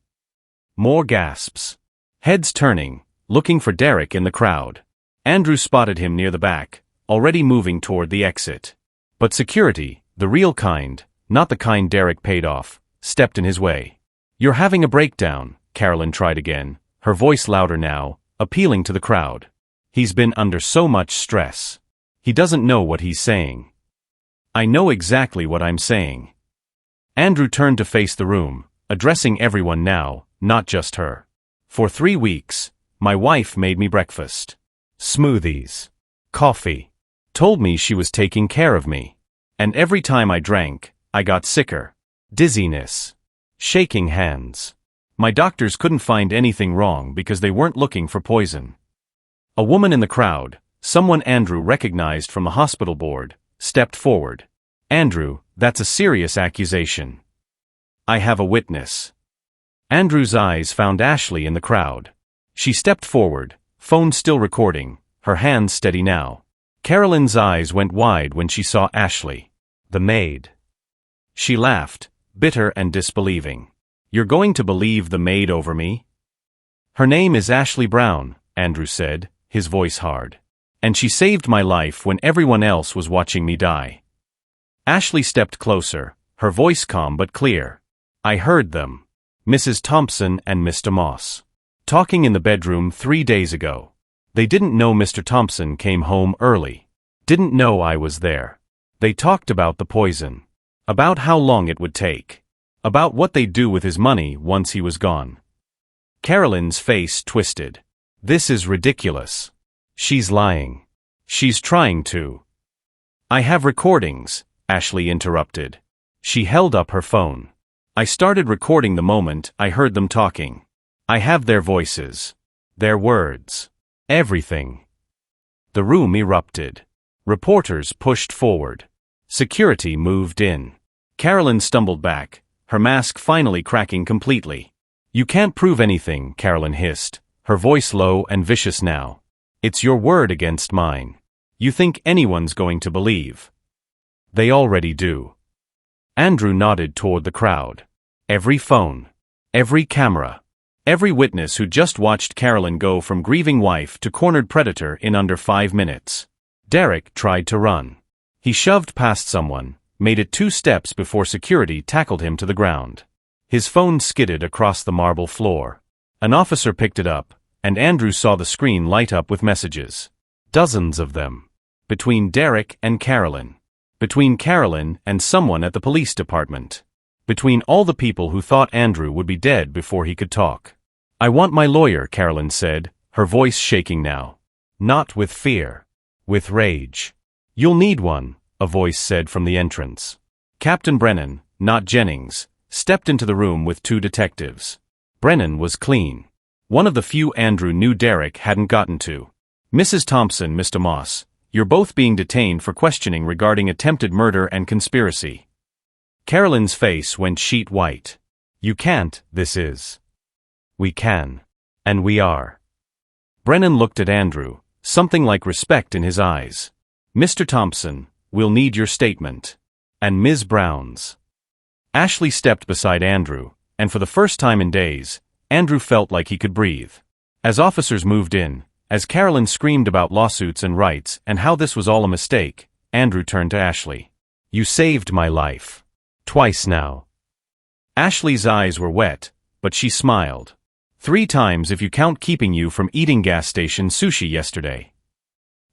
More gasps. Heads turning, looking for Derek in the crowd. Andrew spotted him near the back, already moving toward the exit. But security, the real kind, not the kind Derek paid off, stepped in his way. You're having a breakdown, Carolyn tried again, her voice louder now, appealing to the crowd. He's been under so much stress. He doesn't know what he's saying. I know exactly what I'm saying. Andrew turned to face the room, addressing everyone now, not just her. For 3 weeks, my wife made me breakfast. Smoothies. Coffee. Told me she was taking care of me. And every time I drank, I got sicker. Dizziness. Shaking hands. My doctors couldn't find anything wrong because they weren't looking for poison. A woman in the crowd, someone Andrew recognized from the hospital board, stepped forward. Andrew, that's a serious accusation. I have a witness. Andrew's eyes found Ashley in the crowd. She stepped forward, phone still recording, her hands steady now. Carolyn's eyes went wide when she saw Ashley. The maid. She laughed, bitter and disbelieving. You're going to believe the maid over me? Her name is Ashley Brown, Andrew said, his voice hard. And she saved my life when everyone else was watching me die. Ashley stepped closer, her voice calm but clear. I heard them. Mrs. Thompson and Mr. Moss. Talking in the bedroom 3 days ago. They didn't know Mr. Thompson came home early. Didn't know I was there. They talked about the poison. About how long it would take. About what they'd do with his money once he was gone. Carolyn's face twisted. This is ridiculous. She's lying. She's trying to. I have recordings, Ashley interrupted. She held up her phone. I started recording the moment I heard them talking. I have their voices. Their words. Everything. The room erupted. Reporters pushed forward. Security moved in. Carolyn stumbled back, her mask finally cracking completely. You can't prove anything, Carolyn hissed, her voice low and vicious now. It's your word against mine. You think anyone's going to believe. They already do. Andrew nodded toward the crowd. Every phone. Every camera. Every witness who just watched Carolyn go from grieving wife to cornered predator in under 5 minutes. Derek tried to run. He shoved past someone, made it 2 steps before security tackled him to the ground. His phone skidded across the marble floor. An officer picked it up, and Andrew saw the screen light up with messages. Dozens of them. Between Derek and Carolyn. Between Carolyn and someone at the police department. Between all the people who thought Andrew would be dead before he could talk. I want my lawyer, Carolyn said, her voice shaking now. Not with fear. With rage. You'll need one, a voice said from the entrance. Captain Brennan, not Jennings, stepped into the room with 2 detectives. Brennan was clean. One of the few Andrew knew Derek hadn't gotten to. Mrs. Thompson, Mr. Moss, you're both being detained for questioning regarding attempted murder and conspiracy. Carolyn's face went sheet white. You can't, this is. We can. And we are. Brennan looked at Andrew, something like respect in his eyes. Mr. Thompson, we'll need your statement. And Ms. Brown's. Ashley stepped beside Andrew, and for the first time in days, Andrew felt like he could breathe. As officers moved in, as Carolyn screamed about lawsuits and rights and how this was all a mistake, Andrew turned to Ashley. You saved my life. Twice now. Ashley's eyes were wet, but she smiled. 3 times if you count keeping you from eating gas station sushi yesterday.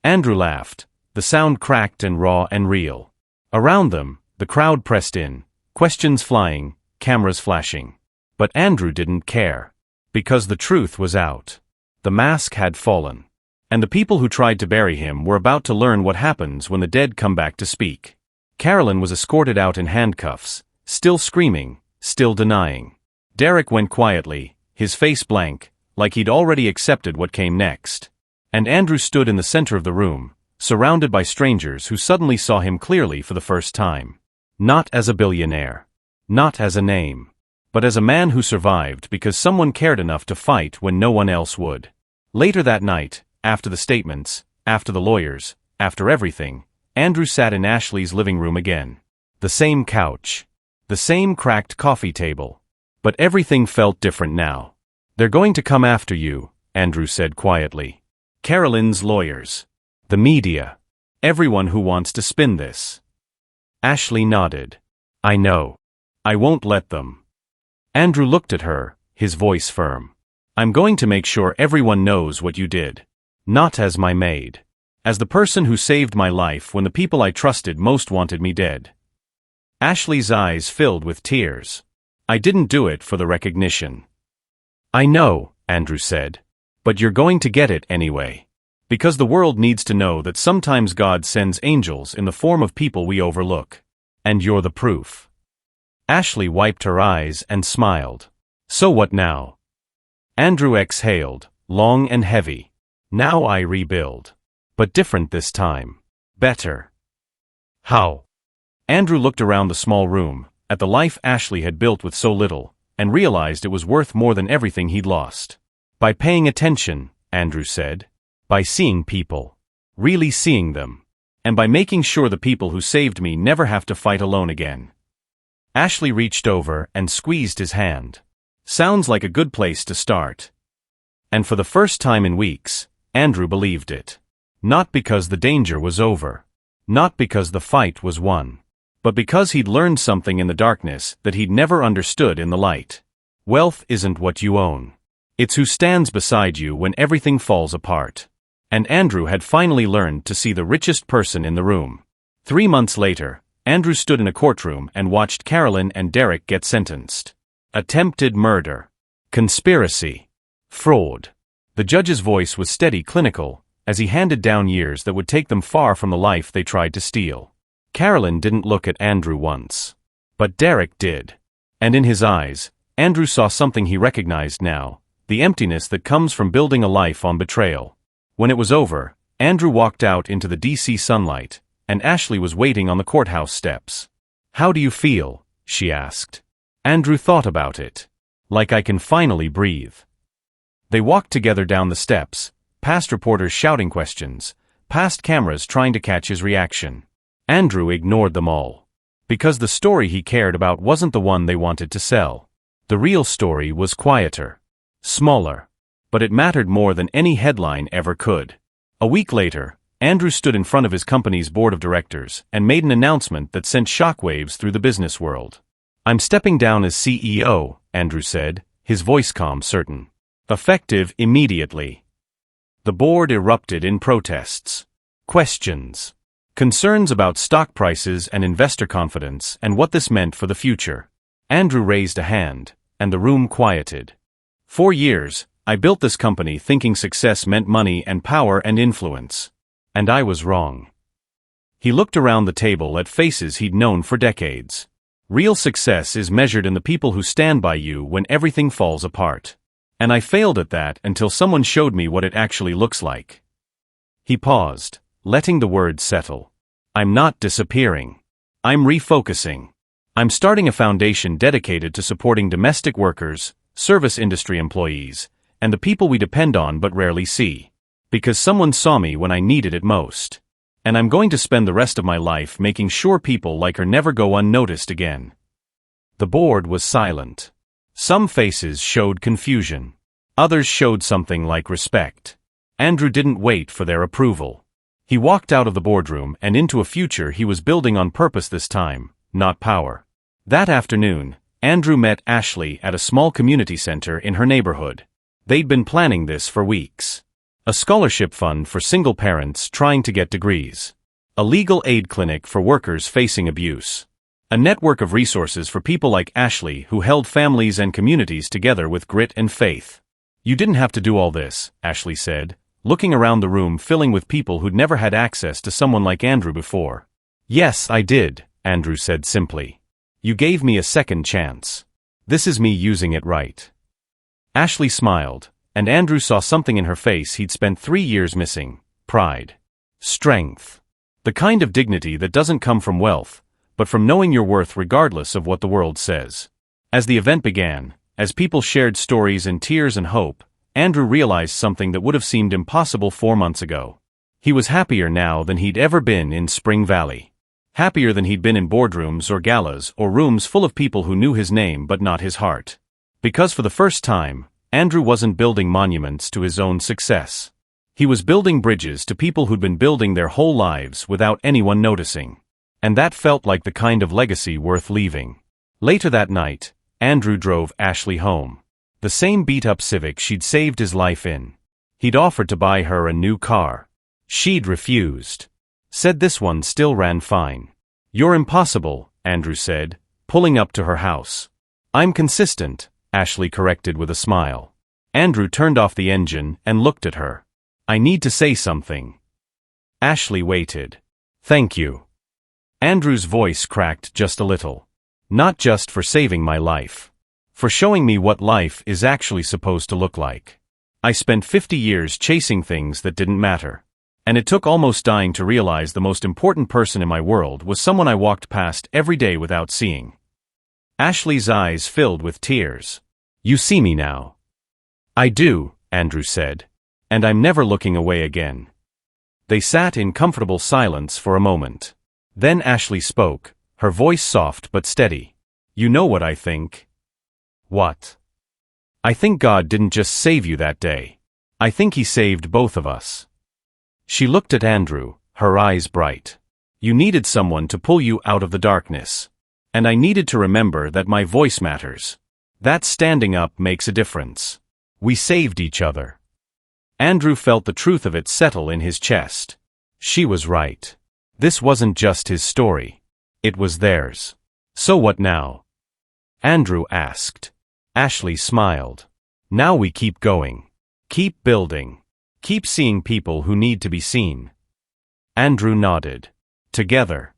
Andrew laughed. The sound cracked and raw and real. Around them, the crowd pressed in, questions flying, cameras flashing. But Andrew didn't care. Because the truth was out. The mask had fallen. And the people who tried to bury him were about to learn what happens when the dead come back to speak. Carolyn was escorted out in handcuffs, still screaming, still denying. Derek went quietly, his face blank, like he'd already accepted what came next. And Andrew stood in the center of the room, surrounded by strangers who suddenly saw him clearly for the first time. Not as a billionaire. Not as a name. But as a man who survived because someone cared enough to fight when no one else would. Later that night, after the statements, after the lawyers, after everything, Andrew sat in Ashley's living room again. The same couch. The same cracked coffee table. But everything felt different now. "They're going to come after you," Andrew said quietly. "Carolyn's lawyers. The media. Everyone who wants to spin this." Ashley nodded. "I know. I won't let them." Andrew looked at her, his voice firm. "I'm going to make sure everyone knows what you did. Not as my maid. As the person who saved my life when the people I trusted most wanted me dead." Ashley's eyes filled with tears. "I didn't do it for the recognition." "I know," Andrew said. "But you're going to get it anyway. Because the world needs to know that sometimes God sends angels in the form of people we overlook. And you're the proof." Ashley wiped her eyes and smiled. "So what now?" Andrew exhaled, long and heavy. "Now I rebuild. But different this time. Better." "How?" Andrew looked around the small room, at the life Ashley had built with so little, and realized it was worth more than everything he'd lost. "By paying attention," Andrew said. "By seeing people. Really seeing them. And by making sure the people who saved me never have to fight alone again." Ashley reached over and squeezed his hand. "Sounds like a good place to start." And for the first time in weeks, Andrew believed it. Not because the danger was over. Not because the fight was won. But because he'd learned something in the darkness that he'd never understood in the light. Wealth isn't what you own. It's who stands beside you when everything falls apart. And Andrew had finally learned to see the richest person in the room. 3 months later, Andrew stood in a courtroom and watched Carolyn and Derek get sentenced. Attempted murder. Conspiracy. Fraud. The judge's voice was steady, clinical, as he handed down years that would take them far from the life they tried to steal. Carolyn didn't look at Andrew once. But Derek did. And in his eyes, Andrew saw something he recognized now, the emptiness that comes from building a life on betrayal. When it was over, Andrew walked out into the DC sunlight, and Ashley was waiting on the courthouse steps. "How do you feel?" she asked. Andrew thought about it. "Like I can finally breathe." They walked together down the steps, past reporters shouting questions, past cameras trying to catch his reaction. Andrew ignored them all. Because the story he cared about wasn't the one they wanted to sell. The real story was quieter. Smaller. But it mattered more than any headline ever could. A week later, Andrew stood in front of his company's board of directors and made an announcement that sent shockwaves through the business world. "I'm stepping down as CEO," Andrew said, his voice calm, certain. "Effective immediately." The board erupted in protests. Questions. Concerns about stock prices and investor confidence and what this meant for the future. Andrew raised a hand, and the room quieted. "For years, I built this company thinking success meant money and power and influence. And I was wrong." He looked around the table at faces he'd known for decades. "Real success is measured in the people who stand by you when everything falls apart. And I failed at that until someone showed me what it actually looks like." He paused, letting the words settle. "I'm not disappearing. I'm refocusing. I'm starting a foundation dedicated to supporting domestic workers, service industry employees, and the people we depend on but rarely see. Because someone saw me when I needed it most. And I'm going to spend the rest of my life making sure people like her never go unnoticed again." The board was silent. Some faces showed confusion. Others showed something like respect. Andrew didn't wait for their approval. He walked out of the boardroom and into a future he was building on purpose this time, not power. That afternoon, Andrew met Ashley at a small community center in her neighborhood. They'd been planning this for weeks. A scholarship fund for single parents trying to get degrees. A legal aid clinic for workers facing abuse. A network of resources for people like Ashley who held families and communities together with grit and faith. "You didn't have to do all this," Ashley said, looking around the room filling with people who'd never had access to someone like Andrew before. "Yes, I did," Andrew said simply. "You gave me a second chance. This is me using it right." Ashley smiled, and Andrew saw something in her face he'd spent 3 years missing: pride. Strength. The kind of dignity that doesn't come from wealth, but from knowing your worth regardless of what the world says. As the event began, as people shared stories and tears and hope, Andrew realized something that would have seemed impossible 4 months ago. He was happier now than he'd ever been in Spring Valley. Happier than he'd been in boardrooms or galas or rooms full of people who knew his name but not his heart. Because for the first time, Andrew wasn't building monuments to his own success. He was building bridges to people who'd been building their whole lives without anyone noticing. And that felt like the kind of legacy worth leaving. Later that night, Andrew drove Ashley home. The same beat-up Civic she'd saved his life in. He'd offered to buy her a new car. She'd refused. Said this one still ran fine. "You're impossible," Andrew said, pulling up to her house. "I'm consistent," Ashley corrected with a smile. Andrew turned off the engine and looked at her. "I need to say something." Ashley waited. "Thank you." Andrew's voice cracked just a little. "Not just for saving my life. For showing me what life is actually supposed to look like. I spent 50 years chasing things that didn't matter. And it took almost dying to realize the most important person in my world was someone I walked past every day without seeing." Ashley's eyes filled with tears. "You see me now." "I do," Andrew said. "And I'm never looking away again." They sat in comfortable silence for a moment. Then Ashley spoke, her voice soft but steady. "You know what I think?" "What?" "I think God didn't just save you that day. I think He saved both of us." She looked at Andrew, her eyes bright. "You needed someone to pull you out of the darkness. And I needed to remember that my voice matters. That standing up makes a difference. We saved each other." Andrew felt the truth of it settle in his chest. She was right. This wasn't just his story. It was theirs. "So what now?" Andrew asked. Ashley smiled. "Now we keep going. Keep building. Keep seeing people who need to be seen." Andrew nodded. "Together."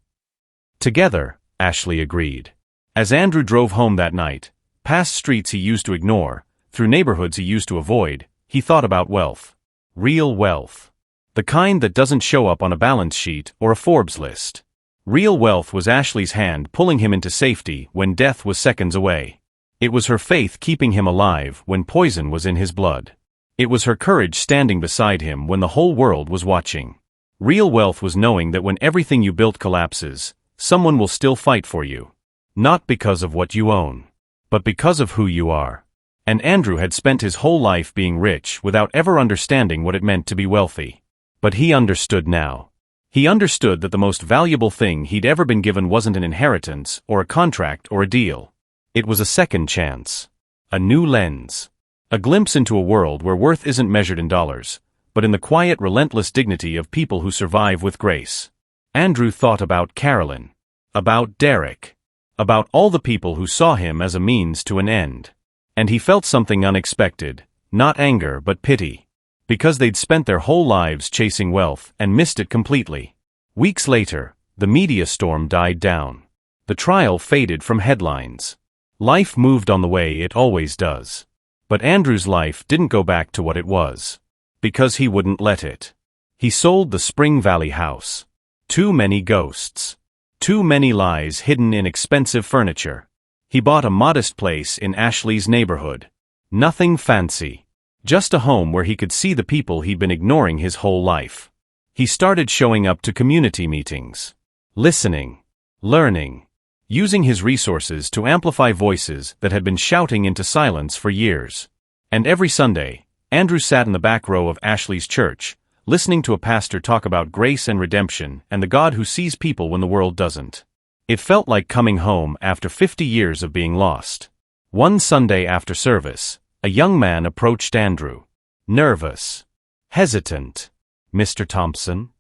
"Together," Ashley agreed. As Andrew drove home that night, past streets he used to ignore, through neighborhoods he used to avoid, he thought about wealth. Real wealth. The kind that doesn't show up on a balance sheet or a Forbes list. Real wealth was Ashley's hand pulling him into safety when death was seconds away. It was her faith keeping him alive when poison was in his blood. It was her courage standing beside him when the whole world was watching. Real wealth was knowing that when everything you built collapses, someone will still fight for you. Not because of what you own, but because of who you are. And Andrew had spent his whole life being rich without ever understanding what it meant to be wealthy. But he understood now. He understood that the most valuable thing he'd ever been given wasn't an inheritance or a contract or a deal. It was a second chance. A new lens. A glimpse into a world where worth isn't measured in dollars, but in the quiet, relentless dignity of people who survive with grace. Andrew thought about Carolyn. About Derek. About all the people who saw him as a means to an end. And he felt something unexpected, not anger but pity. Because they'd spent their whole lives chasing wealth and missed it completely. Weeks later, the media storm died down. The trial faded from headlines. Life moved on the way it always does. But Andrew's life didn't go back to what it was. Because he wouldn't let it. He sold the Spring Valley house. Too many ghosts. Too many lies hidden in expensive furniture. He bought a modest place in Ashley's neighborhood. Nothing fancy. Just a home where he could see the people he'd been ignoring his whole life. He started showing up to community meetings. Listening. Learning. Using his resources to amplify voices that had been shouting into silence for years. And every Sunday, Andrew sat in the back row of Ashley's church, listening to a pastor talk about grace and redemption and the God who sees people when the world doesn't. It felt like coming home after 50 years of being lost. One Sunday after service, a young man approached Andrew. Nervous. Hesitant. "Mr. Thompson?"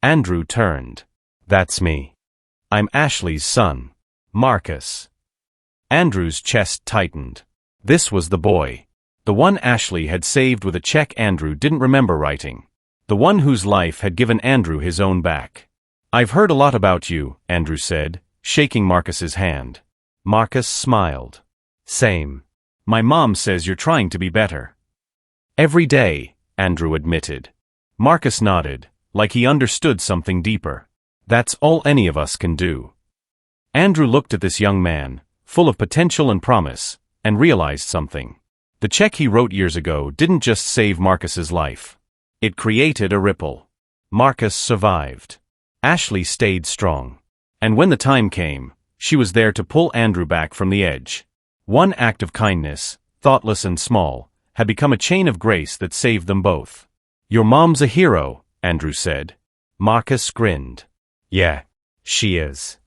Andrew turned. "That's me. I'm Ashley's son, Marcus." Andrew's chest tightened. This was the boy. The one Ashley had saved with a check Andrew didn't remember writing. The one whose life had given Andrew his own back. "I've heard a lot about you," Andrew said, shaking Marcus's hand. Marcus smiled. "Same. My mom says you're trying to be better." Every day, Andrew admitted. Marcus nodded, like he understood something deeper. That's all any of us can do. Andrew looked at this young man, full of potential and promise, and realized something. The check he wrote years ago didn't just save Marcus's life. It created a ripple. Marcus survived. Ashley stayed strong. And when the time came, she was there to pull Andrew back from the edge. One act of kindness, thoughtless and small, had become a chain of grace that saved them both. "Your mom's a hero," Andrew said. Marcus grinned. "Yeah, she is."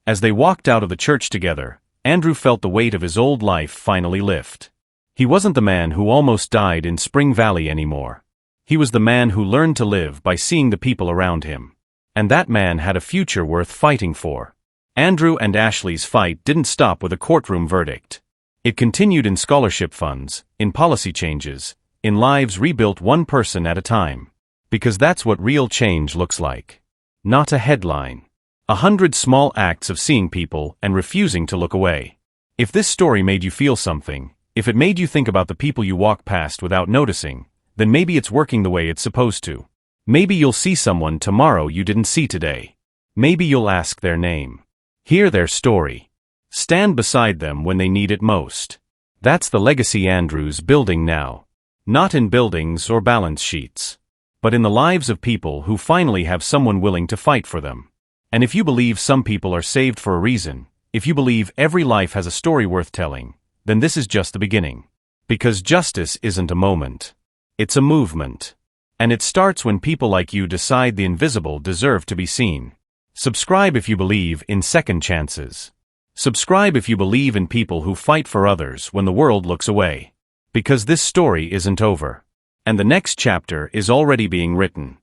As they walked out of the church together, Andrew felt the weight of his old life finally lift. He wasn't the man who almost died in Spring Valley anymore. He was the man who learned to live by seeing the people around him. And that man had a future worth fighting for. Andrew and Ashley's fight didn't stop with a courtroom verdict. It continued in scholarship funds, in policy changes, in lives rebuilt one person at a time. Because that's what real change looks like. Not a headline. 100 small acts of seeing people and refusing to look away. If this story made you feel something, if it made you think about the people you walk past without noticing, then maybe it's working the way it's supposed to. Maybe you'll see someone tomorrow you didn't see today. Maybe you'll ask their name. Hear their story. Stand beside them when they need it most. That's the legacy Andrew's building now. Not in buildings or balance sheets, but in the lives of people who finally have someone willing to fight for them. And if you believe some people are saved for a reason, if you believe every life has a story worth telling, then this is just the beginning. Because justice isn't a moment. It's a movement. And it starts when people like you decide the invisible deserve to be seen. Subscribe if you believe in second chances. Subscribe if you believe in people who fight for others when the world looks away. Because this story isn't over. And the next chapter is already being written.